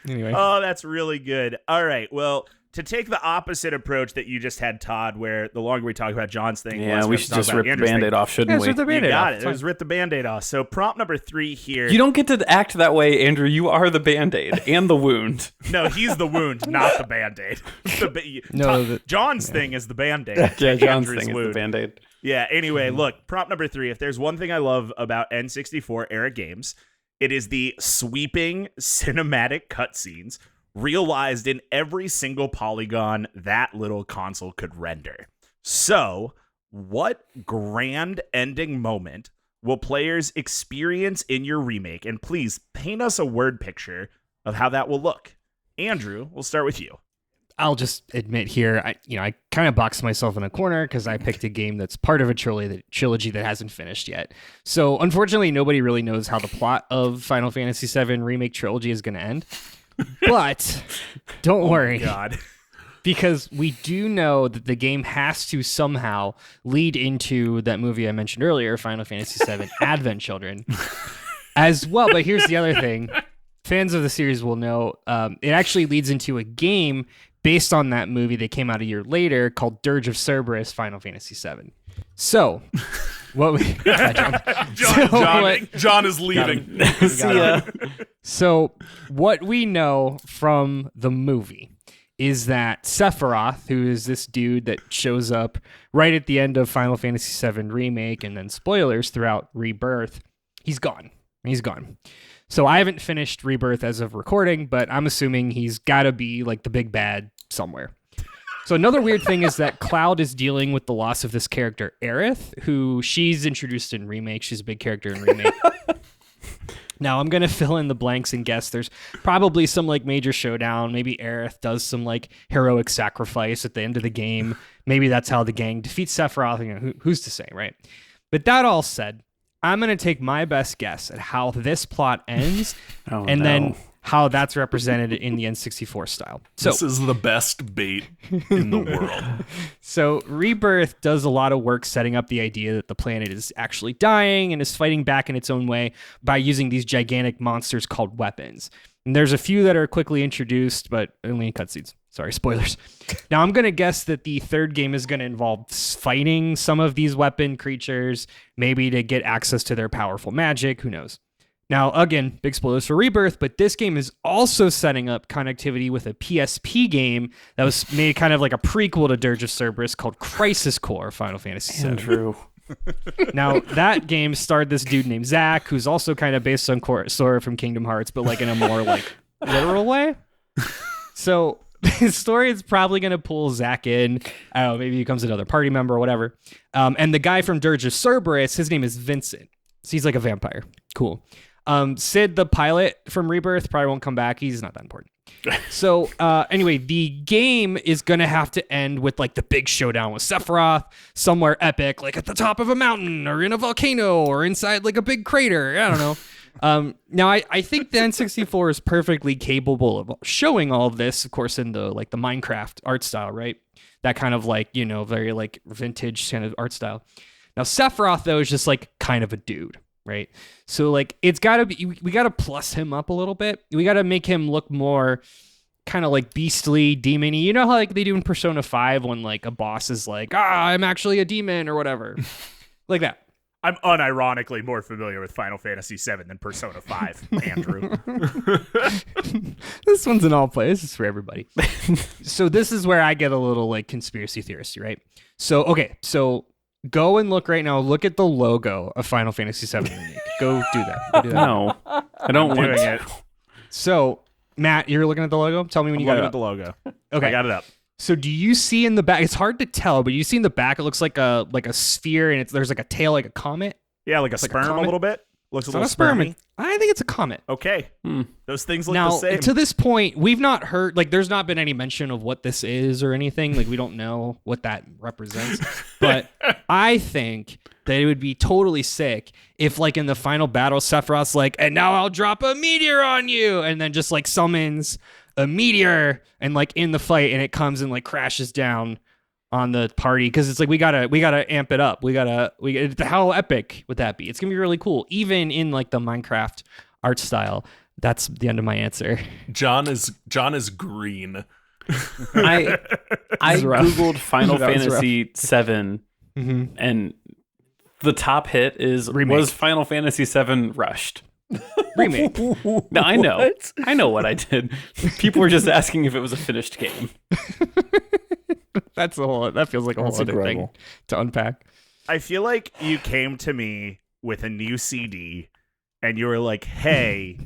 Anyway. Oh, that's really good. All right. Well, to take the opposite approach that you just had, Todd, where the longer we talk about John's thing, Yeah, we should just rip the Band-Aid off, shouldn't we? Rip the You Band-Aid got off. it. Let's rip the Band-Aid off. So prompt number 3 here. You don't get to act that way, Andrew. You are the Band-Aid and the wound. No, he's the wound, not the Band-Aid. John's thing is the Band-Aid. Yeah, John's Andrew's thing is wound. the Band-Aid. Yeah, anyway, look, prompt number 3. If there's one thing I love about N64 era games, it is the sweeping cinematic cutscenes realized in every single polygon that little console could render. So, what grand ending moment will players experience in your remake? And please paint us a word picture of how that will look. Andrew, we'll start with you. I'll just admit here, I kind of boxed myself in a corner because I picked a game that's part of a trilogy that hasn't finished yet. So unfortunately, nobody really knows how the plot of Final Fantasy VII Remake Trilogy is going to end. But don't worry, God. because we do know that the game has to somehow lead into that movie I mentioned earlier, Final Fantasy VII Advent Children, as well. But here's the other thing. Fans of the series will know it actually leads into a game based on that movie that came out a year later called Dirge of Cerberus Final Fantasy VII. So, what we... John is leaving. See ya. So, what we know from the movie is that Sephiroth, who is this dude that shows up right at the end of Final Fantasy VII Remake and then spoilers throughout Rebirth, he's gone. So I haven't finished Rebirth as of recording, but I'm assuming he's got to be like the big bad somewhere. So another weird thing is that Cloud is dealing with the loss of this character, Aerith, who she's introduced in Remake. She's a big character in Remake. Now I'm going to fill in the blanks and guess there's probably some like major showdown. Maybe Aerith does some like heroic sacrifice at the end of the game. Maybe that's how the gang defeats Sephiroth. You know, who's to say, right? But that all said, I'm going to take my best guess at how this plot ends then how that's represented in the N64 style. So, This is the best bait in the world. So Rebirth does a lot of work setting up the idea that the planet is actually dying and is fighting back in its own way by using these gigantic monsters called weapons. And there's a few that are quickly introduced, but only in cutscenes. Sorry, spoilers. Now, I'm going to guess that the third game is going to involve fighting some of these weapon creatures, maybe to get access to their powerful magic. Who knows? Now, again, big spoilers for Rebirth, but this game is also setting up connectivity with a PSP game that was made kind of like a prequel to Dirge of Cerberus called Crisis Core Final Fantasy VII. Andrew. Now, that game starred this dude named Zack, who's also kind of based on Sora from Kingdom Hearts, but like in a more like literal way. So his story is probably going to pull Zack in. I don't know, maybe he becomes another party member or whatever. And the guy from Dirge of Cerberus, his name is Vincent. So he's like a vampire. Cool. Sid, the pilot from Rebirth, probably won't come back. He's not that important. So anyway, the game is going to have to end with like the big showdown with Sephiroth somewhere epic, like at the top of a mountain or in a volcano or inside like a big crater. I don't know. Now, I think the N64 is perfectly capable of showing all of this, of course, in the like the Minecraft art style, right? That kind of like, you know, very like vintage kind of art style. Now, Sephiroth, though, is just like kind of a dude, right? So like it's got to be, we got to plus him up a little bit. We got to make him look more kind of like beastly, demon-y. You know how like they do in Persona 5 when like a boss is like, I'm actually a demon or whatever. Like that. I'm unironically more familiar with Final Fantasy VII than Persona 5, Andrew. This one's in all places. This is for everybody. So this is where I get a little like conspiracy theorist, right? So, okay. So go and look right now. Look at the logo of Final Fantasy VII Remake. Go do that. Go do that. No, I don't want doing to. it. So, Matt, you're looking at the logo? Tell me when I'm you got looking it at up. the logo. Okay. I got it up. So do you see in the back, it's hard to tell, but you see in the back, it looks like a sphere and there's like a tail, like a comet. Yeah, like a Like a sperm a comet? little bit. Looks a It's not little a sperm. spermy. I think it's a comet. Okay. Those things look Now, the same. to this point, we've not heard, like, there's not been any mention of what this is or anything. Like, we don't know what that represents. But I think that it would be totally sick if, like, in the final battle, Sephiroth's like, and now I'll drop a meteor on you. And then just, like, summons a meteor and, like, in the fight, and it comes and, like, crashes down on the party, because it's like we gotta amp it up. How epic would that be? It's gonna be really cool, even in like the Minecraft art style. That's the end of my answer. John is green. I rough. googled Final That was Fantasy VII, and the top hit Remake. was Final Fantasy VII Rushed. Remake. No, I know. I know what I did. People were just asking if it was a finished game. That feels like a whole That's other incredible. thing to unpack. I feel like you came to me with a new CD and you were like, hey,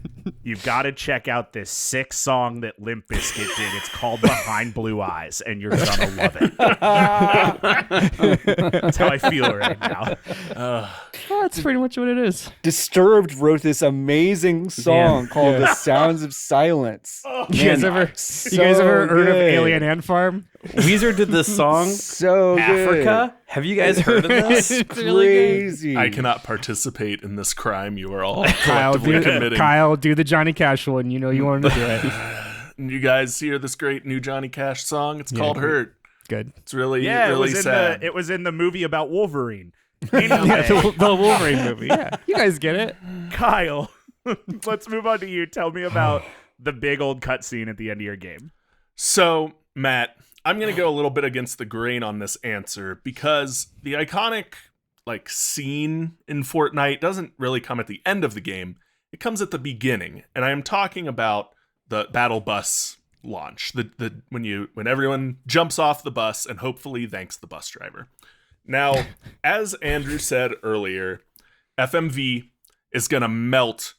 you've got to check out this sick song that Limp Bizkit did. It's called Behind Blue Eyes, and you're going to love it. That's how I feel right now. That's pretty much what it is. Disturbed wrote this amazing song called "The Sounds of Silence." You guys ever heard of Alien Ant Farm? Weezer did this song, So good. Africa. Have you guys heard of this? It's really good. Crazy. I cannot participate in this crime you are all Kyle, collectively committing. do the Johnny Cash one. You know you wanted to do it. You guys hear this great new Johnny Cash song? It's called "Hurt." Good. It's really Yeah, really sad. it was in the movie about Wolverine. Yeah, Anyway, the Wolverine movie. Yeah, you guys get it. Kyle, let's move on to you. Tell me about the big old cutscene at the end of your game. So, Matt, I'm going to go a little bit against the grain on this answer because the iconic like scene in Fortnite doesn't really come at the end of the game. It comes at the beginning. And I am talking about the battle bus launch. When everyone jumps off the bus and hopefully thanks the bus driver. Now, as Andrew said earlier, FMV is going to melt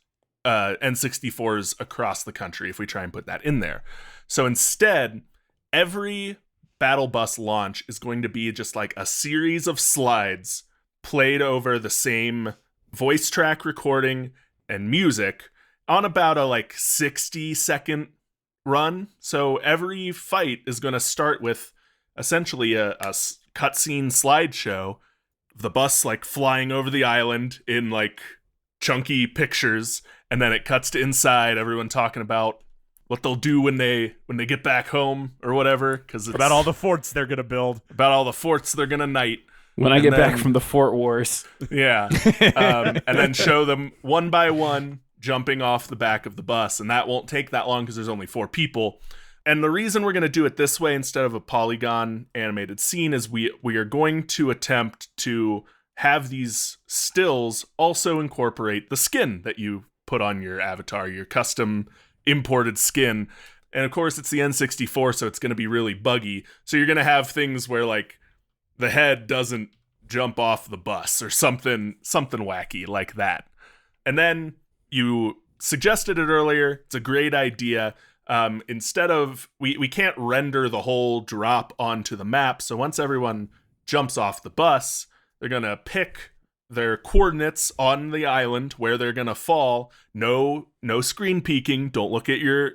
N64s across the country if we try and put that in there. So instead, every battle bus launch is going to be just like a series of slides played over the same voice track recording and music on about a like 60-second run. So every fight is going to start with essentially a cutscene slideshow of the bus like flying over the island in like chunky pictures, and then it cuts to inside, everyone talking about what they'll do when they get back home or whatever, because it's About all the forts they're going to build. about all the forts they're gonna knight. When I And get then- back from the Fort Wars. Yeah. And then show them one by one jumping off the back of the bus, and that won't take that long because there's only 4 people. And the reason we're going to do it this way instead of a polygon animated scene is we are going to attempt to have these stills also incorporate the skin that you put on your avatar, your custom imported skin. And of course, it's the N64, so it's going to be really buggy. So you're going to have things where like the head doesn't jump off the bus or something wacky like that. And then you suggested it earlier. It's a great idea. Instead of we can't render the whole drop onto the map, so once everyone jumps off the bus, they're gonna pick their coordinates on the island where they're gonna fall. No screen peeking. Don't look at your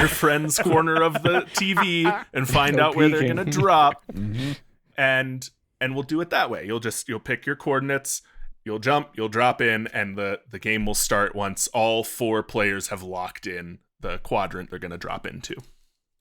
friend's corner of the TV and find No out where they're peeking. gonna drop. Mm-hmm. And we'll do it that way. You'll pick your coordinates, you'll jump, you'll drop in, and the game will start once all 4 players have locked in the quadrant they're going to drop into.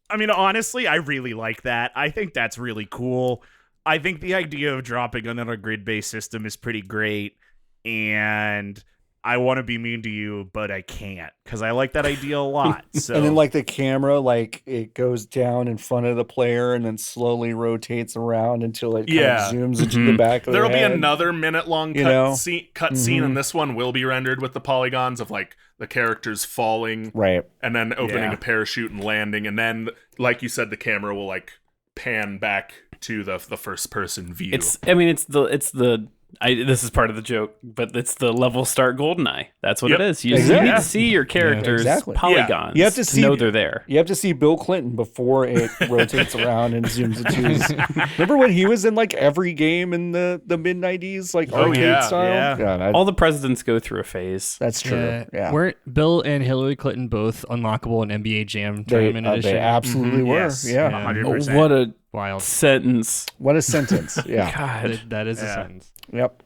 I mean, honestly, I really like that. I think that's really cool. I think the idea of dropping another grid-based system is pretty great, and I want to be mean to you, but I can't, because I like that idea a lot. So. And then like the camera, like it goes down in front of the player and then slowly rotates around until it kind Yeah. of zooms into the back of There'll their be head. another minute-long You know? cut scene, and this one will be rendered with the polygons of like the characters falling Right. and then opening Yeah. a parachute and landing, and then, like you said, the camera will like pan back to the first-person view. It's the This is part of the joke, but it's the level start GoldenEye. That's what Yep. it is. You Exactly. need to see your character's exactly. polygons You have to see- know they're there. You have to see Bill Clinton before it rotates around and zooms into his. Remember when he was in like every game in the mid '90s, like Oh, arcade yeah, style? yeah. God, All the presidents go through a phase. that's true. Yeah, Weren't Bill and Hillary Clinton both unlockable in NBA Jam they, Tournament Edition? they absolutely were. Yes. Yeah. 100%. What a Wild. sentence. What a sentence. Yeah. God. That is a Yeah. sentence. Yep.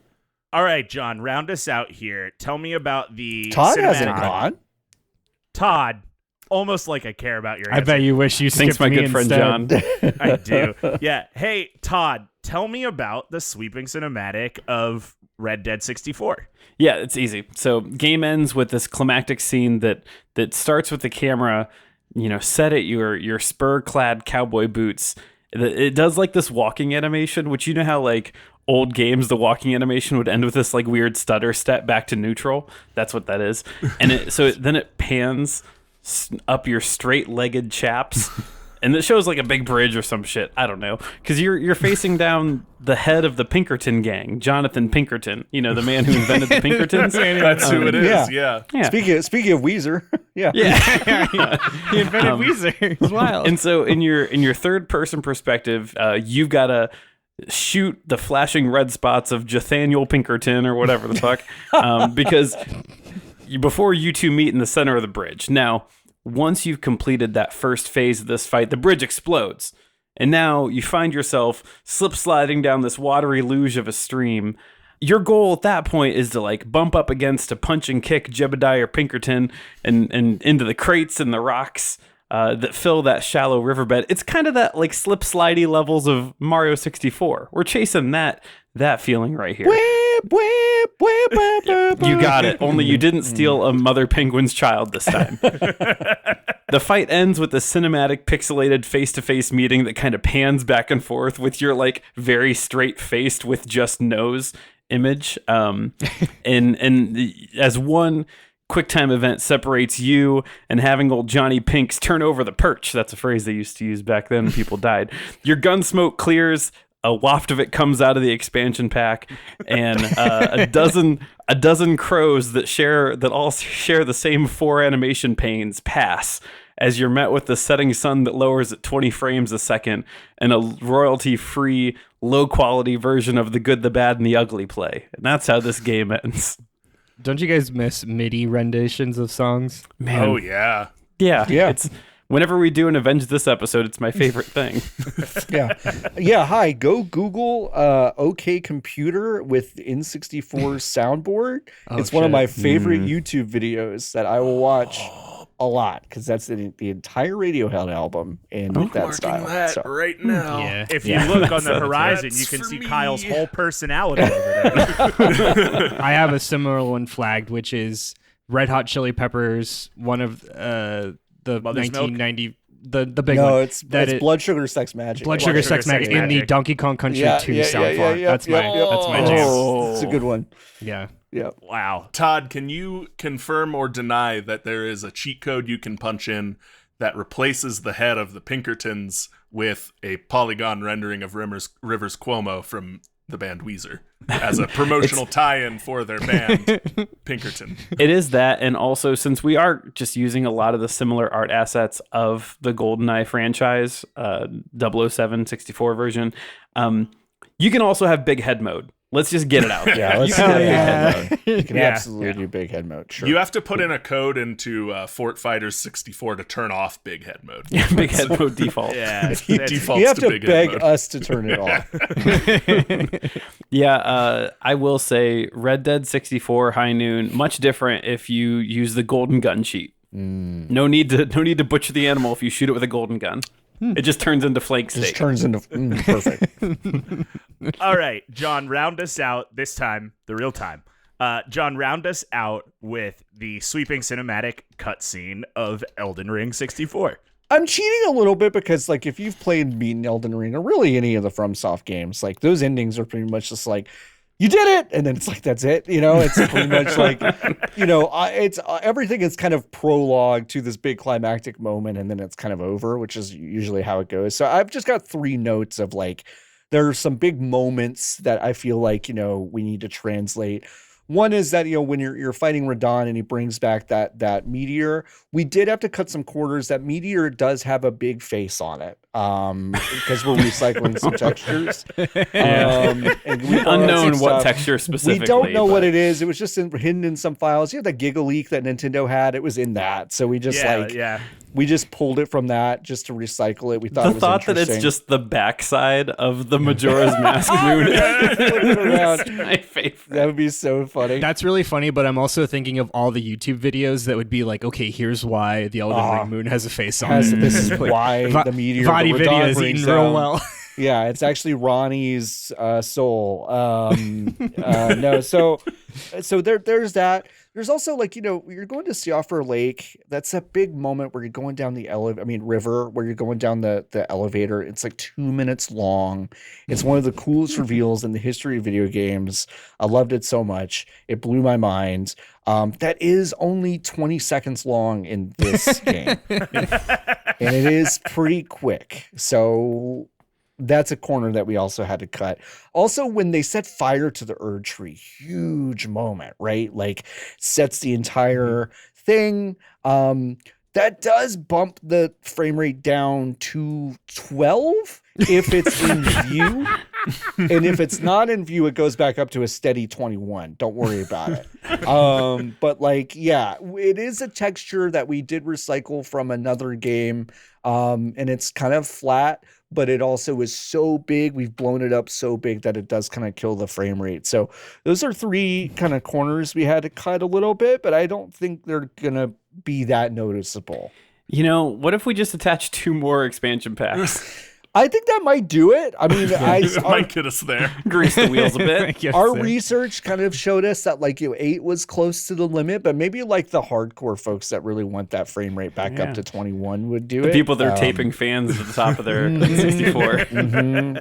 All right, John, round us out here. Tell me about the Todd hasn't cinematic- gone. Todd, almost like I care about your I answer. bet you wish you Thanks, skipped my me good friend instead. John. I do. Yeah. Hey, Todd, tell me about the sweeping cinematic of Red Dead 64. Yeah, it's easy. So game ends with this climactic scene that starts with the camera, set at your spur-clad cowboy boots. It does like this walking animation, which you know how like old games, the walking animation would end with this like weird stutter step back to neutral. That's what that is. And then it pans up your straight-legged chaps. And it shows like a big bridge or some shit. I don't know. Because you're facing down the head of the Pinkerton gang, Jonathan Pinkerton. The man who invented the Pinkertons. That's who it is. Yeah. Yeah. Speaking of Weezer, yeah. Yeah. He invented Weezer. It's wild. And so in your third person perspective, you've got to shoot the flashing red spots of Jathaniel Pinkerton or whatever the fuck, because before you two meet in the center of the bridge. Now, once you've completed that first phase of this fight, the bridge explodes. And now you find yourself slip sliding down this watery luge of a stream. Your goal at that point is to like bump up against a punch and kick Jebediah Pinkerton and into the crates and the rocks that fill that shallow riverbed. It's kind of that like slip slidey levels of Mario 64. We're chasing that feeling right here. Whip, whip, whip, whip, whip, You got it. Only you didn't steal a mother penguin's child this time. The fight ends with a cinematic pixelated face-to-face meeting that kind of pans back and forth with your like very straight-faced with just nose image. And as one QuickTime event separates you and having old Johnny Pinks turn over the perch. That's a phrase they used to use back then when people died. Your gun smoke clears. A waft of it comes out of the expansion pack, and a dozen crows that all share the same 4 animation panes pass as you're met with the setting sun that lowers at 20 frames a second and a royalty-free, low-quality version of The Good, the Bad, and the Ugly play. And that's how this game ends. Don't you guys miss MIDI renditions of songs? Man, Oh, yeah. yeah. Yeah. It's whenever we do an Avenge This episode, it's my favorite thing. Yeah. Hi, go Google OK Computer with N64 soundboard. Oh, It's one of shit. my favorite YouTube videos that I will watch a lot because that's the entire Radiohead album in that style. that So, right now. Yeah. If you look on the That's horizon, That's you can for see me. Kyle's whole personality over there. I have a similar one flagged, which is Red Hot Chili Peppers, one of the Mother's Milk? 1990, the big no, one. it's it- Blood Sugar Sex Magic. Blood Sugar Sugar Sex Sex Magic in the Magic. Donkey Kong Country 2 sound font. That's my jam. Oh, it's a good one. Yeah. Yeah. Wow. Todd, can you confirm or deny that there is a cheat code you can punch in that replaces the head of the Pinkertons with a polygon rendering of Rivers Cuomo from the band Weezer as a promotional tie-in for their band Pinkerton? It is that, and also since we are just using a lot of the similar art assets of the GoldenEye franchise, 007 64 version, you can also have big head mode. Let's just get it out. Yeah, let's you can have big yeah. head mode. You can Yeah. absolutely do big head mode. Sure. You have to put in a code into Fort Fighters 64 to turn off big head mode. Big head mode default. Yeah. Defaults you have to big head beg mode. us to turn it off. Yeah, I will say Red Dead 64 High Noon, much different if you use the golden gun cheat. No need to butcher the animal if you shoot it with a golden gun. It just turns into flank Just steak. turns into perfect. All right, John, round us out this time, the real time. John, round us out with the sweeping cinematic cutscene of Elden Ring 64. I'm cheating a little bit because, like, if you've played beaten Elden Ring or really any of the FromSoft games, like those endings are pretty much just like, you did it, and then it's like that's it. It's pretty much like, it's everything is kind of prologue to this big climactic moment, and then it's kind of over, which is usually how it goes. So I've just got 3 notes of like there are some big moments that I feel like, we need to translate. One is that, when you're fighting Radon and he brings back that meteor, we did have to cut some corners. That meteor does have a big face on it, because we're recycling some textures. And Unknown what texture specifically. We don't know what it is. It was just hidden in some files. You know, the Giga Leak that Nintendo had, it was in that. So we just we just pulled it from that just to recycle it. We thought the it was thought that it's just the backside of the Majora's Mask moon. Around. My favorite. That would be so funny. That's really funny, but I'm also thinking of all the YouTube videos that would be like, okay, here's why the Elden Ring moon has a face on it. This is why the meteor. Vadi the video Radon is brings eaten real down. well. Yeah, it's actually Ronnie's soul. No, so there's that. There's also, like, you're going to Siofra Lake. That's a big moment where you're going down the river, where you're going down the elevator. It's like 2 minutes long. It's one of the coolest reveals in the history of video games. I loved it so much. It blew my mind. That is only 20 seconds long in this game. And it is pretty quick. So that's a corner that we also had to cut. Also, when they set fire to the Erd Tree, huge moment, right? Like, sets the entire thing. That does bump the frame rate down to 12 if it's in view. And if it's not in view, it goes back up to a steady 21. Don't worry about it. But it is a texture that we did recycle from another game. And it's kind of flat, but it also is so big. We've blown it up so big that it does kind of kill the frame rate. So those are 3 kind of corners we had to cut a little bit, but I don't think they're going to be that noticeable. What if we just attach 2 more expansion packs? I think that might do it. I mean, It might get us there. Grease the wheels a bit. Our research kind of showed us that 8 was close to the limit, but maybe the hardcore folks that really want that frame rate back up to 21 would do it. The people that are taping fans at the top of their 64.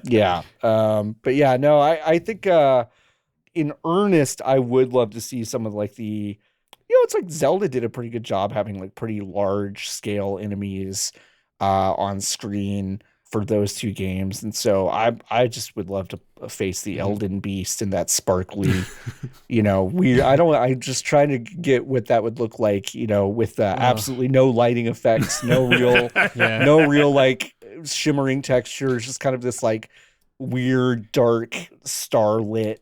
Yeah. But yeah, no, I think in earnest, I would love to see some of the, it's like Zelda did a pretty good job having pretty large scale enemies on screen for those 2 games. And so I just would love to face the Elden Beast in that sparkly, I'm just trying to get what that would look like, with absolutely no lighting effects, no real shimmering textures, just kind of this weird, dark, starlit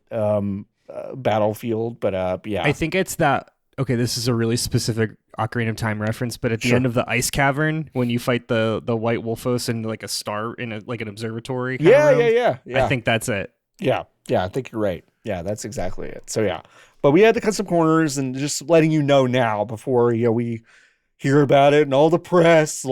battlefield. But yeah. I think it's that. Okay, this is a really specific Ocarina of Time reference, but at the end of the ice cavern, when you fight the White Wolfos in a star in an observatory. Yeah. I think that's it. Yeah, I think you're right. Yeah, that's exactly it. So yeah, but we had to cut some corners, and just letting you know now before we hear about it and all the press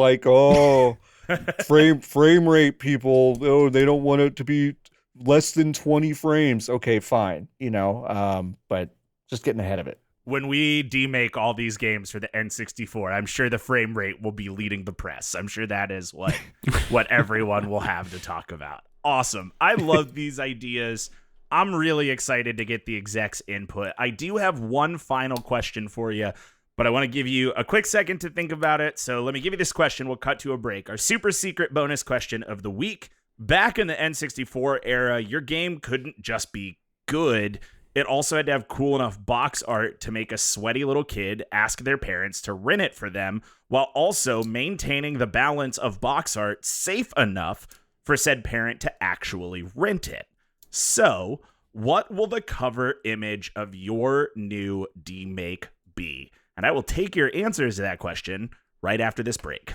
frame rate people. Oh, they don't want it to be less than 20 frames. Okay, fine. But just getting ahead of it. When we demake all these games for the N64, I'm sure the frame rate will be leading the press. I'm sure that is what everyone will have to talk about. Awesome. I love these ideas. I'm really excited to get the execs' input. I do have one final question for you, but I want to give you a quick second to think about it. So let me give you this question. We'll cut to a break. Our super secret bonus question of the week. Back in the N64 era, your game couldn't just be good. It also had to have cool enough box art to make a sweaty little kid ask their parents to rent it for them, while also maintaining the balance of box art safe enough for said parent to actually rent it. So, what will the cover image of your new demake be? And I will take your answers to that question right after this break.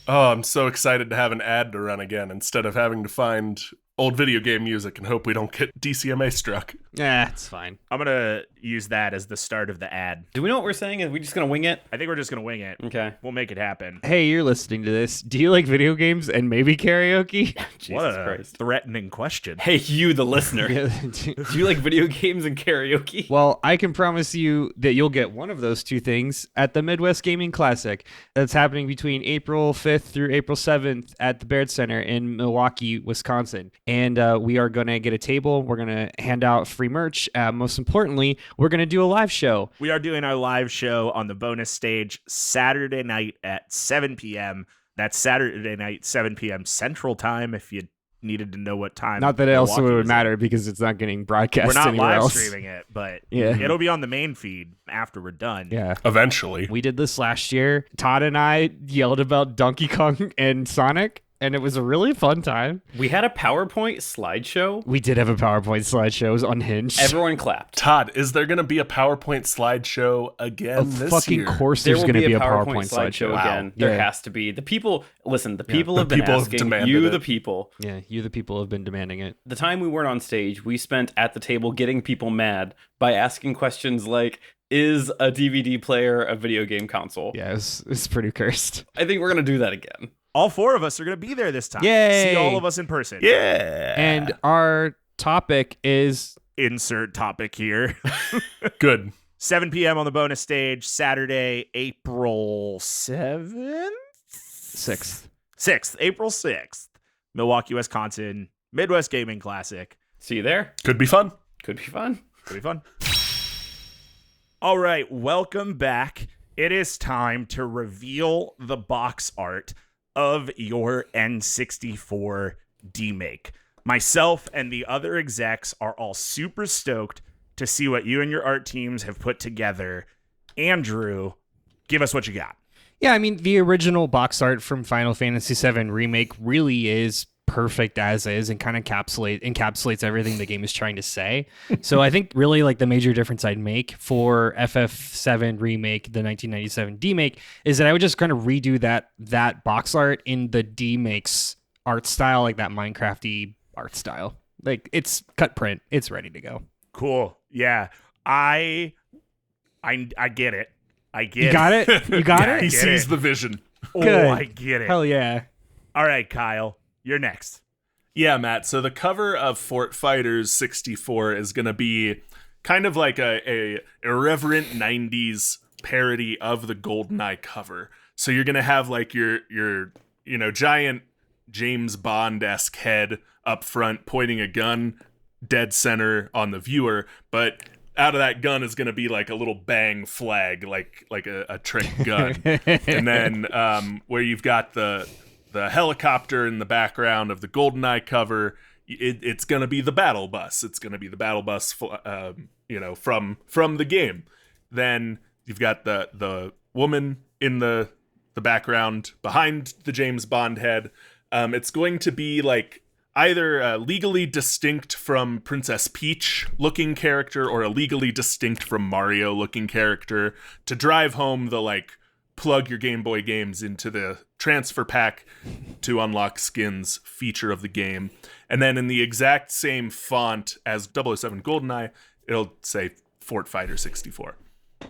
Oh, I'm so excited to have an ad to run again instead of having to find old video game music and hope we don't get DCMA struck. Yeah, it's fine. I'm going to use that as the start of the ad. Do we know what we're saying? Are we just going to wing it? I think we're just going to wing it. Okay. We'll make it happen. Hey, you're listening to this. Do you like video games and maybe karaoke? What a threatening question. Hey, you, the listener. Do you like video games and karaoke? Well, I can promise you that you'll get one of those 2 things at the Midwest Gaming Classic. That's happening between April 5th through April 7th at the Baird Center in Milwaukee, Wisconsin. And we are going to get a table. We're going to hand out free merch. Most importantly, we're going to do a live show. We are doing our live show on the bonus stage Saturday night at 7 p.m. That's Saturday night, 7 p.m. Central Time. If you needed to know what time. Not that it also Milwaukee would was in. matter because it's not getting broadcast We're not anywhere live else. streaming it, but Yeah. it'll be on the main feed after we're done. Yeah. Eventually. We did this last year. Todd and I yelled about Donkey Kong and Sonic, and it was a really fun time. We had a PowerPoint slideshow. We did have a PowerPoint slideshow. It was unhinged. Everyone clapped. Todd, is there going to be a PowerPoint slideshow again Of this fucking year? course There there's will going to be be a a PowerPoint slideshow. Wow. again. There Yeah. has to be. The people, listen, the people have the been people have asking. demanded You, it. the people. Yeah, you the people have been demanding it. The time we weren't on stage, we spent at the table getting people mad by asking questions like, is a DVD player a video game console? Yeah, it's pretty cursed. I think we're going to do that again. All 4 of us are going to be there this time. Yay! See all of us in person. Yeah. And our topic is Insert topic here. Good. 7 p.m. on the bonus stage, Saturday, April 7th? 6th. April 6th. Milwaukee, Wisconsin, Midwest Gaming Classic. See you there. Could be fun. Could be fun. Could be fun. All right, welcome back. It is time to reveal the box art of your N64 demake. Myself and the other execs are all super stoked to see what you and your art teams have put together. Andrew, give us what you got. Yeah, I mean, the original box art from Final Fantasy VII Remake really is perfect as is and kind of encapsulates everything the game is trying to say. So I think really like the major difference I'd make for FF7 Remake, the 1997 demake, is that I would just kind of redo that box art in the demake's art style, like that Minecraft-y art style. Like it's cut print, it's ready to go. Cool. Yeah. I get it. I get You got it? You got Yeah, it? He get sees it. the vision. Oh, Good. I get it. Hell yeah. All right, Kyle, you're next. Yeah, Matt. So the cover of Fort Fighters 64 is going to be kind of like a irreverent 90s parody of the GoldenEye cover. So you're going to have like your giant James Bond-esque head up front pointing a gun dead center on the viewer, but out of that gun is going to be like a little bang flag, like a trick gun. And then where you've got the helicopter in the background of the GoldenEye cover, it's going to be the battle bus. It's going to be the battle bus, from the game. Then you've got the woman in the background behind the James Bond head. It's going to be like either legally distinct from Princess Peach looking character or a legally distinct from Mario looking character to drive home the like plug your Game Boy games into the transfer pack to unlock skins feature of the game. And then in the exact same font as 007 GoldenEye, it'll say Fort Fighter 64.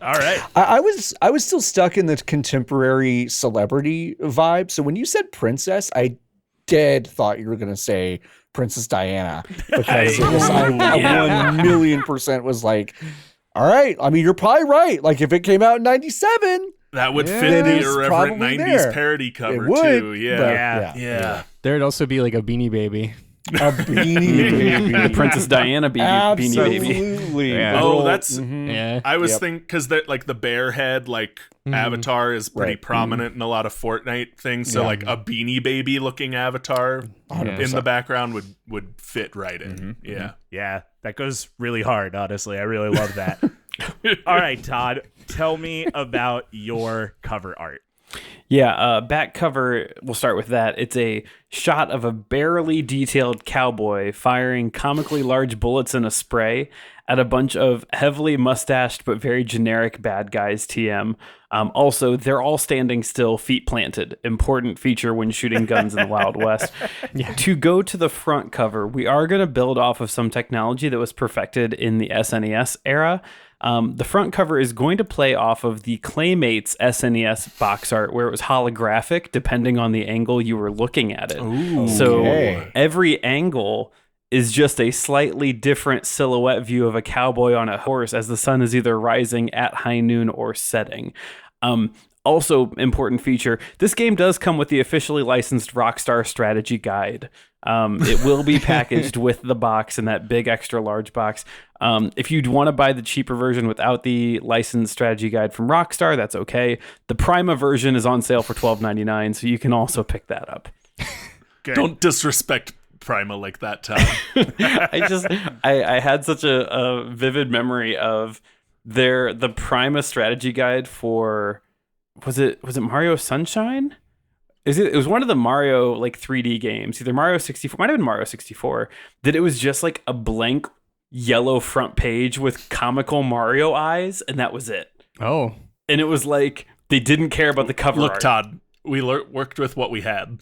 All right. I was still stuck in the contemporary celebrity vibe. So when you said princess, I dead thought you were going to say Princess Diana, because it was, I 1,000,000% was like, all right. I mean, you're probably right. Like if it came out in 97, That would Yeah. fit Then the it's irreverent probably 90s there. parody cover it would. too. Yeah. but Yeah. There'd also be like a Beanie Baby. A Beanie Baby. The Princess Diana Beanie Baby. Absolutely. Yeah. The Oh, little- that's- mhm. Yeah. I was Yep. thinking because like the bear head avatar is pretty Right. prominent in a lot of Fortnite things. So Yeah. like a Beanie Baby looking avatar 100%. in the background would fit right in. Yeah. Yeah, that goes really hard, honestly. I really love that. All right, Todd, tell me about your cover art. Yeah, back cover, we'll start with that. It's a shot of a barely detailed cowboy firing comically large bullets in a spray at a bunch of heavily mustached but very generic bad guys, TM. Also, they're all standing still, feet planted. Important feature when shooting guns in the Wild West. To go to the front cover, we are going to build off of some technology that was perfected in the SNES era. The front cover is going to play off of the Claymates SNES box art, where it was holographic depending on the angle you were looking at it. Ooh. So Okay. every angle is just a slightly different silhouette view of a cowboy on a horse as the sun is either rising at high noon or setting. Also, important feature, this game does come with the officially licensed Rockstar strategy guide. It will be packaged with the box in that big extra large box. If you'd want to buy the cheaper version without the licensed strategy guide from Rockstar, that's okay. The Prima version is on sale for $12.99, so you can also pick that up. Good. Don't disrespect Prima like that time. I had such a vivid memory of the Prima strategy guide for was it Mario Sunshine? It was one of the Mario like 3D games, either Mario 64, might have been Mario 64, that it was just like a blank yellow front page with comical Mario eyes, and that was it. Oh. And it was like they didn't care about the cover Look, art. Todd, we worked with what we had.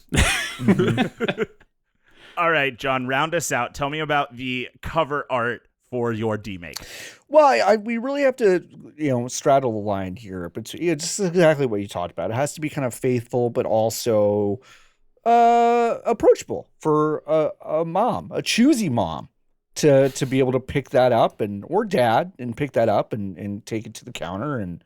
All right, John, round us out. Tell me about the cover art for your demake. Well, we really have to, straddle the line here, but it's exactly what you talked about. It has to be kind of faithful, but also approachable for a mom, a choosy mom, to be able to pick that up or dad and pick that up and take it to the counter and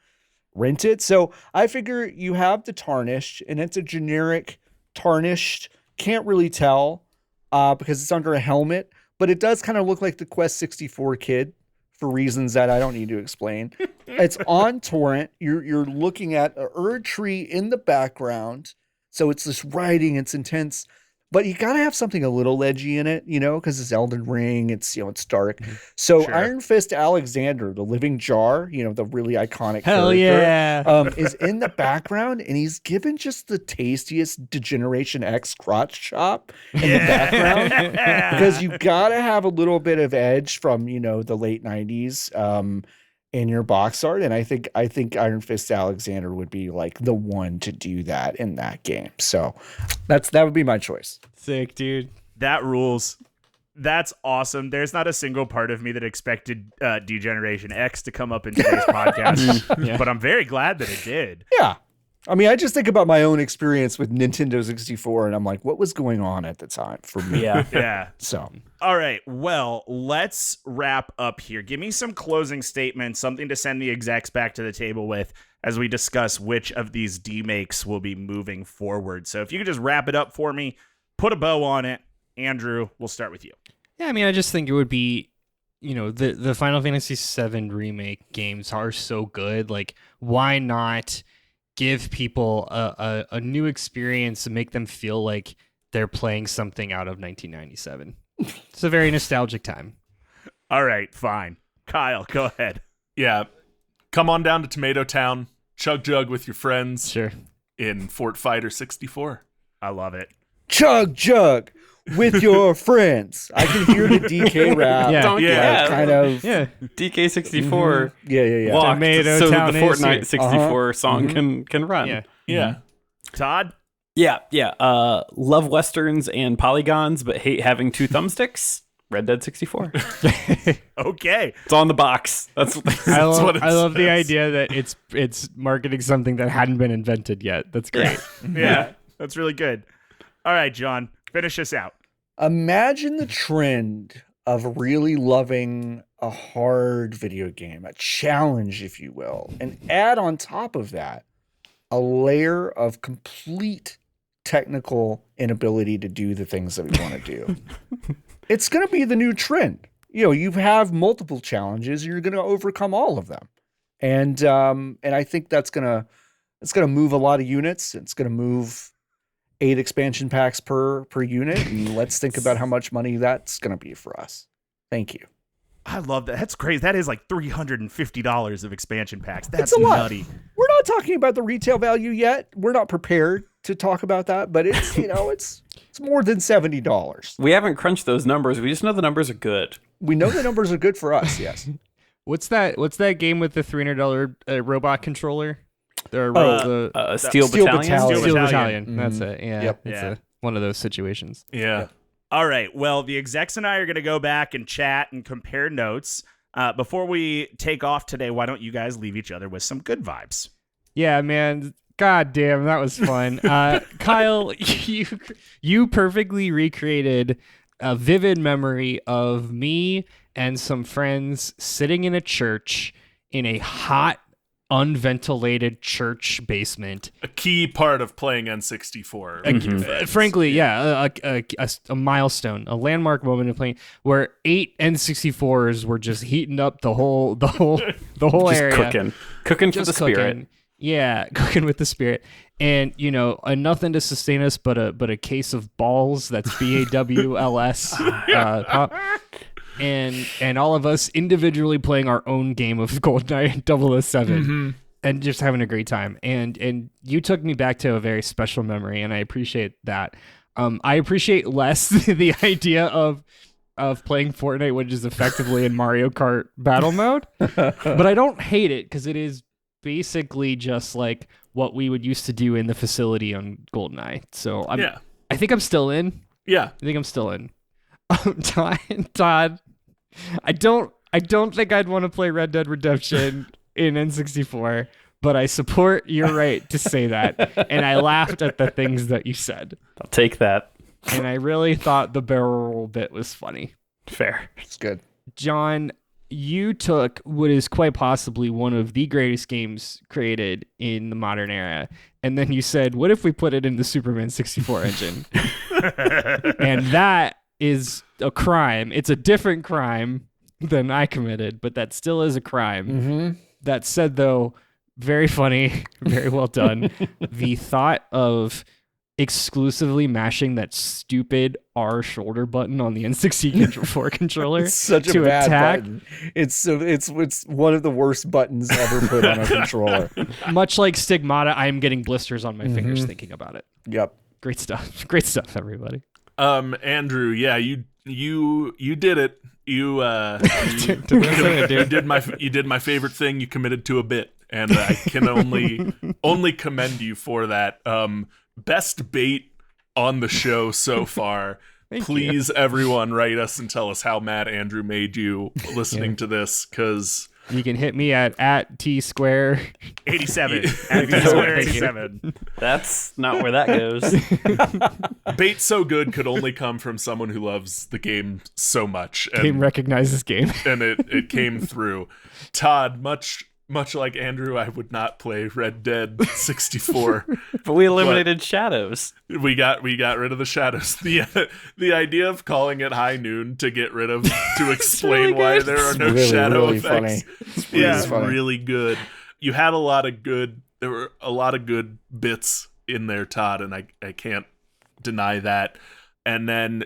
rent it. So I figure you have the tarnished, and it's a generic tarnished. Can't really tell because it's under a helmet. But it does kind of look like the Quest 64 kid for reasons that I don't need to explain. It's on torrent. You're looking at a Erd tree in the background. So it's this writing, it's intense. But you got to have something a little edgy in it, because it's Elden Ring. It's, it's dark. So Sure. Iron Fist Alexander, the living jar, the really iconic Hell character, yeah. is in the background, and he's given just the tastiest Degeneration X crotch chop in the background because you got to have a little bit of edge from, the late 90s in your box art. And I think Iron Fist Alexander would be like the one to do that in that game. So that would be my choice. Sick, dude. That rules. That's awesome. There's not a single part of me that expected Degeneration X to come up in today's podcast, but I'm very glad that it did. Yeah. I mean, I just think about my own experience with Nintendo 64, and I'm like, what was going on at the time for me? Yeah. So, All right. Well, let's wrap up here. Give me some closing statements, something to send the execs back to the table with as we discuss which of these demakes will be moving forward. So if you could just wrap it up for me, put a bow on it. Andrew, we'll start with you. Yeah, I mean, I just think it would be, the Final Fantasy VII Remake games are so good. Like, why not give people a new experience and make them feel like they're playing something out of 1997? It's a very nostalgic time. All right, fine. Kyle, go ahead. Yeah. Come on down to Tomato Town, chug jug with your friends Sure. in Fort Fighter 64. I love it. chug jug with your friends. I can hear the DK rap. Yeah. Kind of. Yeah. DK64 Yeah. walked Tomato so Town the is here. Fortnite 64 song can run. Yeah. Yeah. Todd? Yeah. Love westerns and polygons, but hate having two thumbsticks. Red Dead 64. Okay. It's on the box. That's what it I love the says. idea that it's marketing something that hadn't been invented yet. That's great. Yeah, that's really good. All right, John, finish us out. Imagine the trend of really loving a hard video game, a challenge, if you will, and add on top of that a layer of complete technical inability to do the things that we want to do. It's going to be the new trend. You have multiple challenges, you're going to overcome all of them. And I think it's going to move a lot of units. It's going to move 8 expansion packs per unit. And let's think about how much money that's going to be for us. Thank you. I love that. That's crazy. That is like $350 of expansion packs. That's It's a lot. nutty. We're not talking about the retail value yet. We're not prepared to talk about that, but it's, it's more than $70. we haven't crunched those numbers. We just know the numbers are good. We know the numbers are good for us. Yes. What's that game with the $300 robot controller? Steel Steel Battalion. Battalion. Steel Battalion. Battalion. That's it. Yeah. Yep. It's one of those situations. Yeah. All right. Well, the execs and I are going to go back and chat and compare notes. Before we take off today, why don't you guys leave each other with some good vibes? Yeah, man. God damn, that was fun. Kyle, you perfectly recreated a vivid memory of me and some friends sitting in a church in a hot, unventilated church basement. A key part of playing N64. Frankly, yeah, a milestone, a landmark moment in playing where 8 N64s were just heating up the whole Just area. cooking for Just the spirit. cooking. Yeah, cooking with the spirit, and nothing to sustain us but a case of balls. That's BAWLS, pop. And all of us individually playing our own game of GoldenEye 007 and just having a great time. And you took me back to a very special memory, and I appreciate that. I appreciate less the idea of playing Fortnite, which is effectively in Mario Kart battle mode, but I don't hate it because it is basically just like what we would used to do in the facility on GoldenEye. So I think I'm still in. Yeah, I think I'm still in. Todd, I don't think I'd want to play Red Dead Redemption in N64, but I support your right to say that, and I laughed at the things that you said. I'll take that. And I really thought the barrel roll bit was funny. Fair. It's good. John, you took what is quite possibly one of the greatest games created in the modern era, and then you said, what if we put it in the Superman 64 engine? And that is a crime. It's a different crime than I committed, but that still is a crime. Mm-hmm. That said, though, very funny, very well done. The thought of exclusively mashing that stupid R shoulder button on the N64 controller It's such a to bad attack, button. It's one of the worst buttons ever put on a controller. much like Stigmata, I am getting blisters on my fingers thinking about it. Yep. Great stuff. Great stuff, everybody. Andrew, yeah, you did it. You did my favorite thing. You committed to a bit, and I can only commend you for that. Best bait on the show so far. Please, everyone, write us and tell us how mad Andrew made you listening to this, because You can hit me at T square 87. At T square 87. That's not where that goes. bait so good could only come from someone who loves the game so much. And, game recognizes game. and it came through. Todd, much like Andrew, I would not play Red Dead 64. But we eliminated shadows. We got rid of the shadows. The idea of calling it high noon to get rid of to explain why there are no shadow effects is really good. You had there were a lot of good bits in there, Todd, and I can't deny that. And then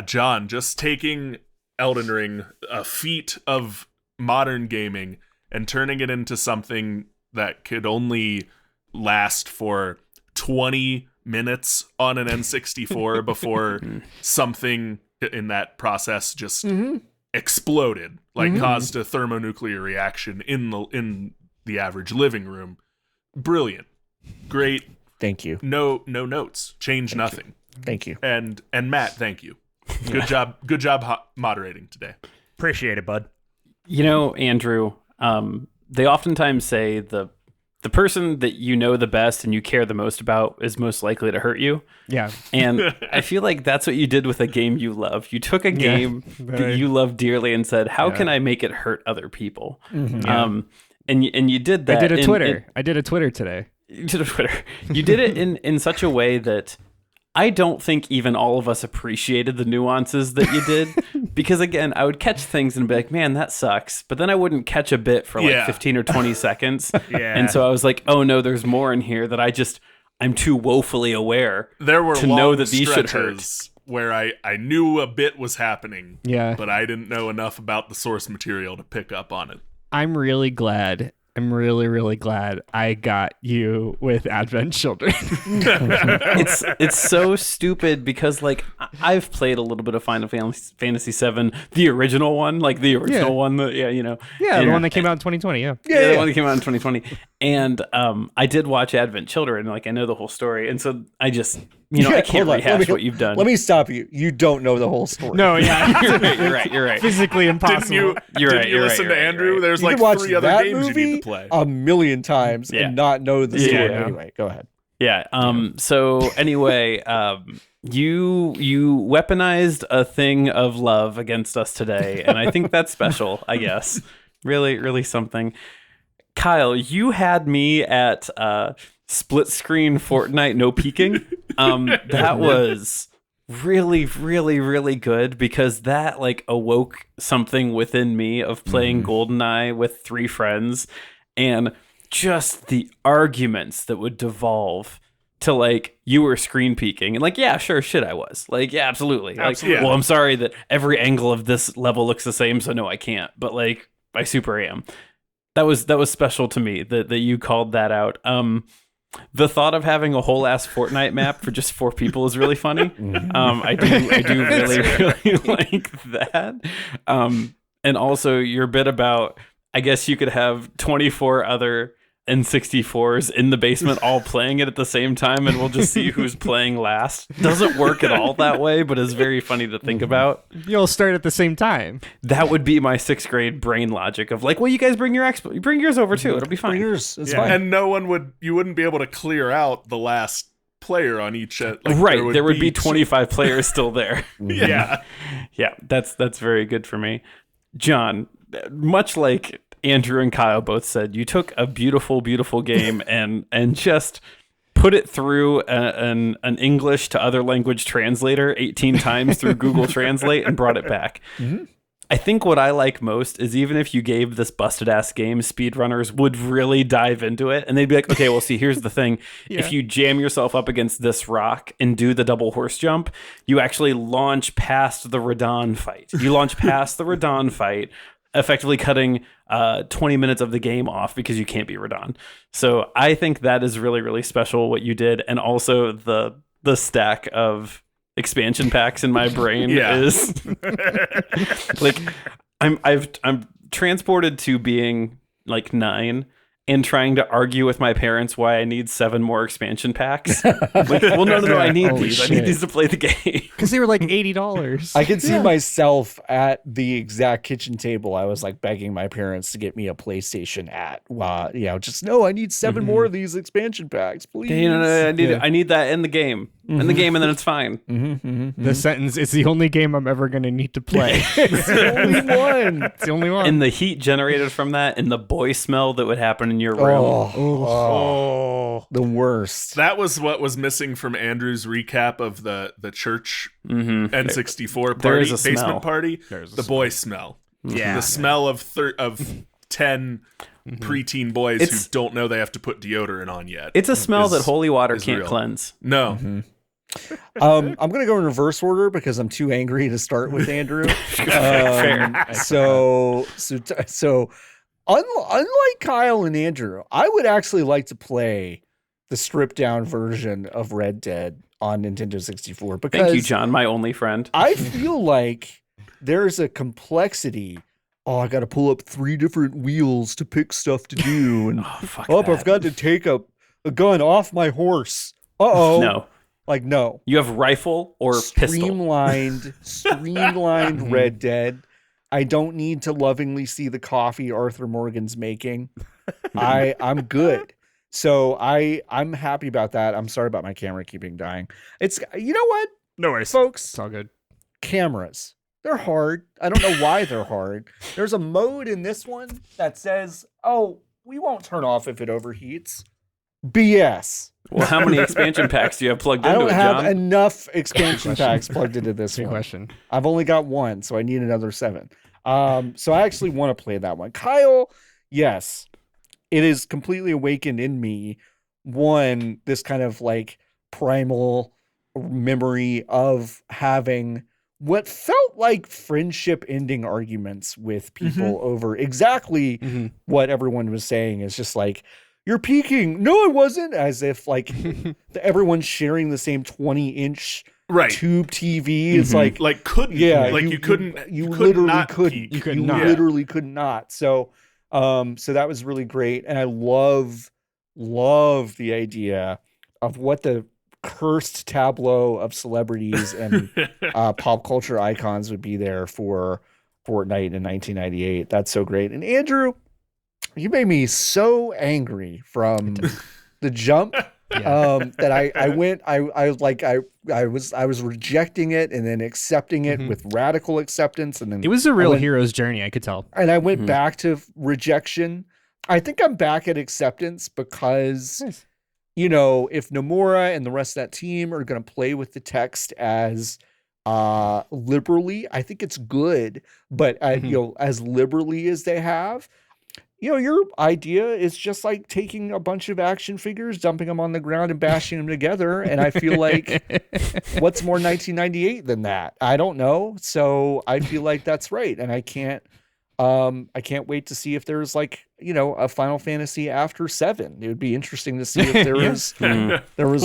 John, just taking Elden Ring, a feat of modern gaming, and turning it into something that could only last for 20 minutes on an N64 before something in that process just exploded, caused a thermonuclear reaction in the average living room. Brilliant. Great. Thank you. No notes. Change nothing. Thank you. And Matt, thank you. Good job. Good job moderating today. Appreciate it, bud. You know, Andrew, they oftentimes say the person that you know the best and you care the most about is most likely to hurt you. Yeah. And I feel like that's what you did with a game you love. You took a game that you love dearly and said, how can I make it hurt other people? And you did that. I did a Twitter. I did a Twitter today. You did a Twitter. You did it in such a way that I don't think even all of us appreciated the nuances that you did, because again, I would catch things and be like, man, that sucks. But then I wouldn't catch a bit for like 15 or 20 seconds. And so I was like, oh no, there's more in here that I'm too woefully aware there were to know that these should hurt. Where I knew a bit was happening, but I didn't know enough about the source material to pick up on it. I'm really glad. I'm really, really glad I got you with Advent Children. It's so stupid because like I've played a little bit of Final Fantasy VII, the original one, the one that the one that came out in 2020. The one that came out in 2020. And I did watch Advent Children, like I know the whole story, and so I just I can't rehash what you've done. Let me stop you. You don't know the whole story. No, you're right. Physically impossible. Didn't you listen to Andrew? Right. There's you like watch 3 other that games movie you need to play a million times and not know the story. Yeah. Anyway, go ahead. Yeah. So anyway, you weaponized a thing of love against us today, and I think that's special. I guess really, really something. Kyle, you had me at split screen Fortnite, no peeking. That was really, really, really good because that like awoke something within me of playing GoldenEye with 3 friends. And just the arguments that would devolve to like you were screen peeking and like, yeah, sure, shit, I was like, yeah, absolutely. Like, Absolutely. well, I'm sorry that every angle of this level looks the same, so no, I can't. But like, I super am. That was special to me that you called that out. The thought of having a whole ass Fortnite map for just 4 people is really funny. I do really like that. And also your bit about, I guess you could have 24 other N64s in the basement all playing it at the same time, and we'll just see who's playing last. Doesn't work at all that way, but is very funny to think about. You'll start at the same time. That would be my 6th grade brain logic of like, well, you guys bring yours over too. It'll be fine. It's fine. And you wouldn't be able to clear out the last player on each like, right, there would be 25 players still there. Yeah. Yeah, that's very good for me. John, much like Andrew and Kyle both said, you took a beautiful, beautiful game and just put it through an English to other language translator 18 times through Google Translate and brought it back. Mm-hmm. I think what I like most is even if you gave this busted ass game, speedrunners would really dive into it and they'd be like, okay, well, see, here's the thing. If you jam yourself up against this rock and do the double horse jump, you actually launch past the Radon fight. You launch past the Radon fight, effectively cutting 20 minutes of the game off because you can't be Radon. So I think that is really, really special what you did. And also the stack of expansion packs in my brain is like I'm transported to being like 9 and trying to argue with my parents why I need 7 more expansion packs. Like, well, no, I need Holy these. shit. I need these to play the game. Because they were like $80. I can see myself at the exact kitchen table. I was like begging my parents to get me a PlayStation at. Just no, I need 7 more of these expansion packs, please. I need that in the game. In the game, and then it's fine. The sentence, it's the only game I'm ever going to need to play. It's the only one. It's the only one. And the heat generated from that and the boy smell that would happen in your room. The worst. That was what was missing from Andrew's recap of the church N64 There is party, a smell. basement party. The boy smell. Yeah. The smell of 10 preteen boys who don't know they have to put deodorant on yet. It's a smell that holy water is can't real. cleanse. No. I'm gonna go in reverse order because I'm too angry to start with Andrew. So unlike Kyle and Andrew, I would actually like to play the stripped down version of Red Dead on Nintendo 64 because Thank you, John, my only friend. I feel like there's a complexity. Oh, I got to pull up 3 different wheels to pick stuff to do, and I forgot to take a gun off my horse. No. Like, no. You have rifle or pistol. Streamlined Red Dead. I don't need to lovingly see the coffee Arthur Morgan's making. I'm good. So I'm happy about that. I'm sorry about my camera keeping dying. It's, you know what? No worries. Folks, It's all good. cameras. They're hard. I don't know why they're hard. There's a mode in this one that says, oh, we won't turn off if it overheats. BS. Well, how many expansion packs do you have plugged into I don't it, have John? enough expansion packs plugged into this Good one. question. I've only got 1, so I need another 7. So I actually want to play that one. Kyle, yes, it is completely awakened in me. One, this kind of like primal memory of having what felt like friendship ending arguments with people over exactly what everyone was saying. Is just like, you're peeking. No, I wasn't. As if like everyone's sharing the same 20-inch tube TV. It's you literally couldn't. You literally could not. So that was really great. And I love the idea of what the cursed tableau of celebrities and pop culture icons would be there for Fortnite in 1998. That's so great. And Andrew, you made me so angry from the jump that I was rejecting it and then accepting it with radical acceptance, and then It was a real hero's journey, I could tell. and I went back to rejection. I think I'm back at acceptance because you know, if Nomura and the rest of that team are going to play with the text as liberally, I think it's good, but you know, as liberally as they have, your idea is just like taking a bunch of action figures, dumping them on the ground and bashing them together. And I feel like what's more 1998 than that? I don't know. So I feel like that's right. And I can't wait to see if there's like, a Final Fantasy after 7. It would be interesting to see if there was, Well,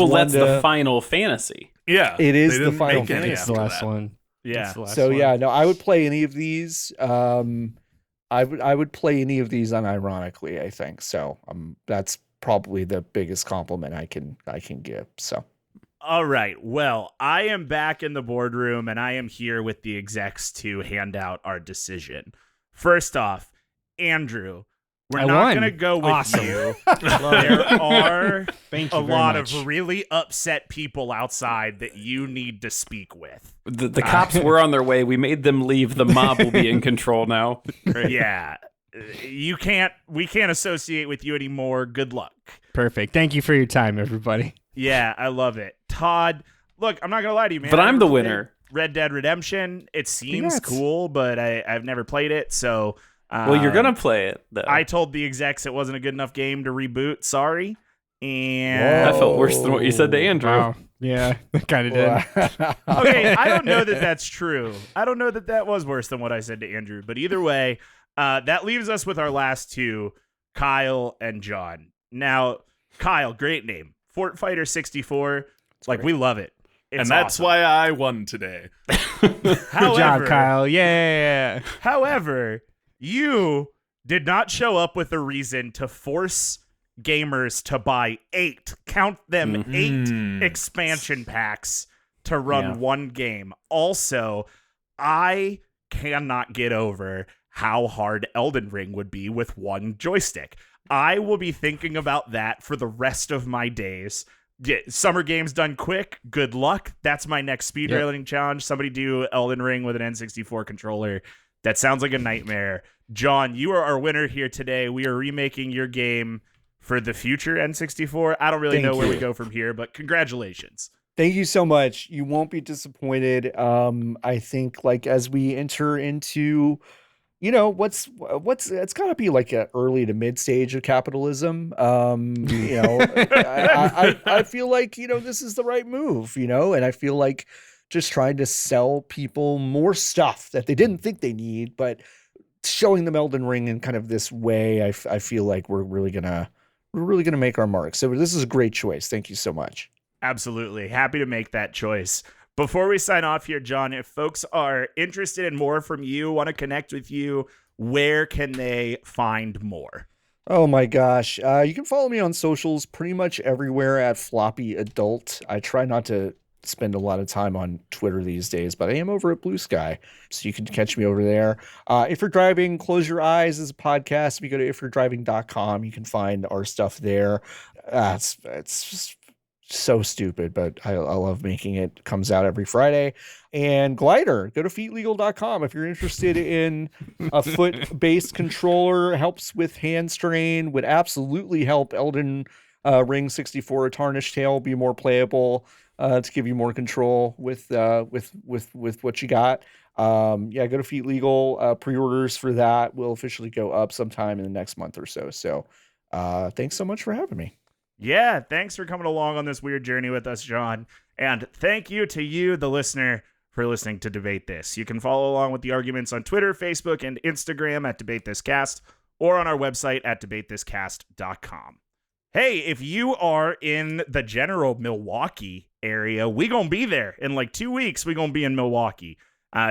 one that's the Final Fantasy. Yeah. It is they the didn't Final make any Fantasy. It's the after last that. one. Yeah. It's the last So one. yeah, no, I would play any of these. I would play any of these unironically, I think. So that's probably the biggest compliment I can give. So All right. Well, I am back in the boardroom and I am here with the execs to hand out our decision. First off, Andrew, we're I not won. going to go with Awesome. you. There are Thank you a very lot much. of really upset people outside that you need to speak with. The cops were on their way. We made them leave. The mob will be in control now. Yeah. We can't associate with you anymore. Good luck. Perfect. Thank you for your time, everybody. Yeah, I love it. Todd, look, I'm not going to lie to you, man. But I'm I the never winner. played Red Dead Redemption. It seems Congrats. cool, but I've never played it. So, Well, you're gonna play it though. I told the execs it wasn't a good enough game to reboot. Sorry. And That felt worse than what you said to Andrew. Wow. Yeah, that kind of did. okay, I don't know that that's true. I don't know that that was worse than what I said to Andrew. But either way, that leaves us with our last two, Kyle and John. Now, Kyle, great name. Fort Fighter 64. Like, we love it. It's And that's awesome. why I won today. Good job, Kyle. Yeah. However, you did not show up with a reason to force gamers to buy 8 expansion packs to run one game. Also, I cannot get over how hard Elden Ring would be with one joystick. I will be thinking about that for the rest of my days. Get summer games done quick. Good luck. That's my next speedrunning challenge. Somebody do Elden Ring with an N64 controller. That sounds like a nightmare. John, you are our winner here today. We are remaking your game for the future N64. I don't really know where we go from here, but congratulations. Thank you so much. You won't be disappointed. I think like as we enter into, what's it's got to be like an early to mid stage of capitalism. I feel like, this is the right move, and I feel like just trying to sell people more stuff that they didn't think they need, but showing them Elden Ring in kind of this way, I feel like we're really gonna make our mark. So this is a great choice. Thank you so much. Absolutely. Happy to make that choice. Before we sign off here, John, if folks are interested in more from you, want to connect with you, where can they find more? Oh my gosh. You can follow me on socials pretty much everywhere at Floppy Adult. I try not to spend a lot of time on Twitter these days, but I am over at Blue Sky, so you can catch me over there. If You're Driving, Close Your Eyes is a podcast. If you go to ifyou'redriving.com, you can find our stuff there. It's just so stupid, but I love making it. It comes out every Friday. And Glydr, go to feetlegal.com if you're interested in a foot-based controller. Helps with hand strain, would absolutely help Elden Ring 64 Tarnished Tale be more playable, to give you more control with what you got. Go to Feet Legal. Pre-orders for that will officially go up sometime in the next month or so. So thanks so much for having me. Yeah, thanks for coming along on this weird journey with us, John. And thank you to you, the listener, for listening to Debate This. You can follow along with the arguments on Twitter, Facebook, and Instagram at DebateThisCast, or on our website at debatethiscast.com. Hey, if you are in the general Milwaukee area, we gonna be there. In like 2 weeks, we gonna be in Milwaukee.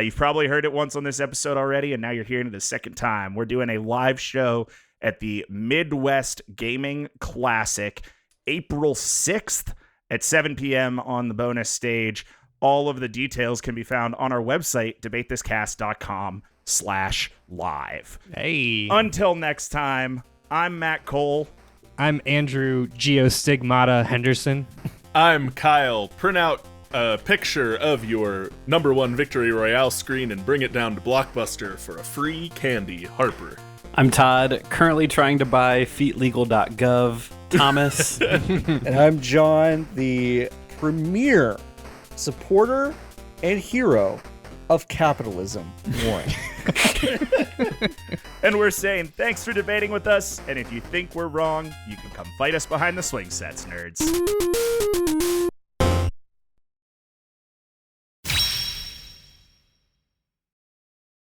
You've probably heard it once on this episode already, and now you're hearing it the second time. We're doing a live show at the Midwest Gaming Classic, April 6th at 7 p.m. on the bonus stage. All of the details can be found on our website, debatethiscast.com/live. Hey. Until next time, I'm Matt Cole. I'm Andrew Geostigmata Henderson. I'm Kyle. Print out a picture of your #1 Victory Royale screen and bring it down to Blockbuster for a free candy, Harper. I'm Todd, currently trying to buy feetlegal.gov. Thomas. And I'm John, the premier supporter and hero of capitalism won. And we're saying thanks for debating with us, and if you think we're wrong, you can come fight us behind the swing sets, nerds.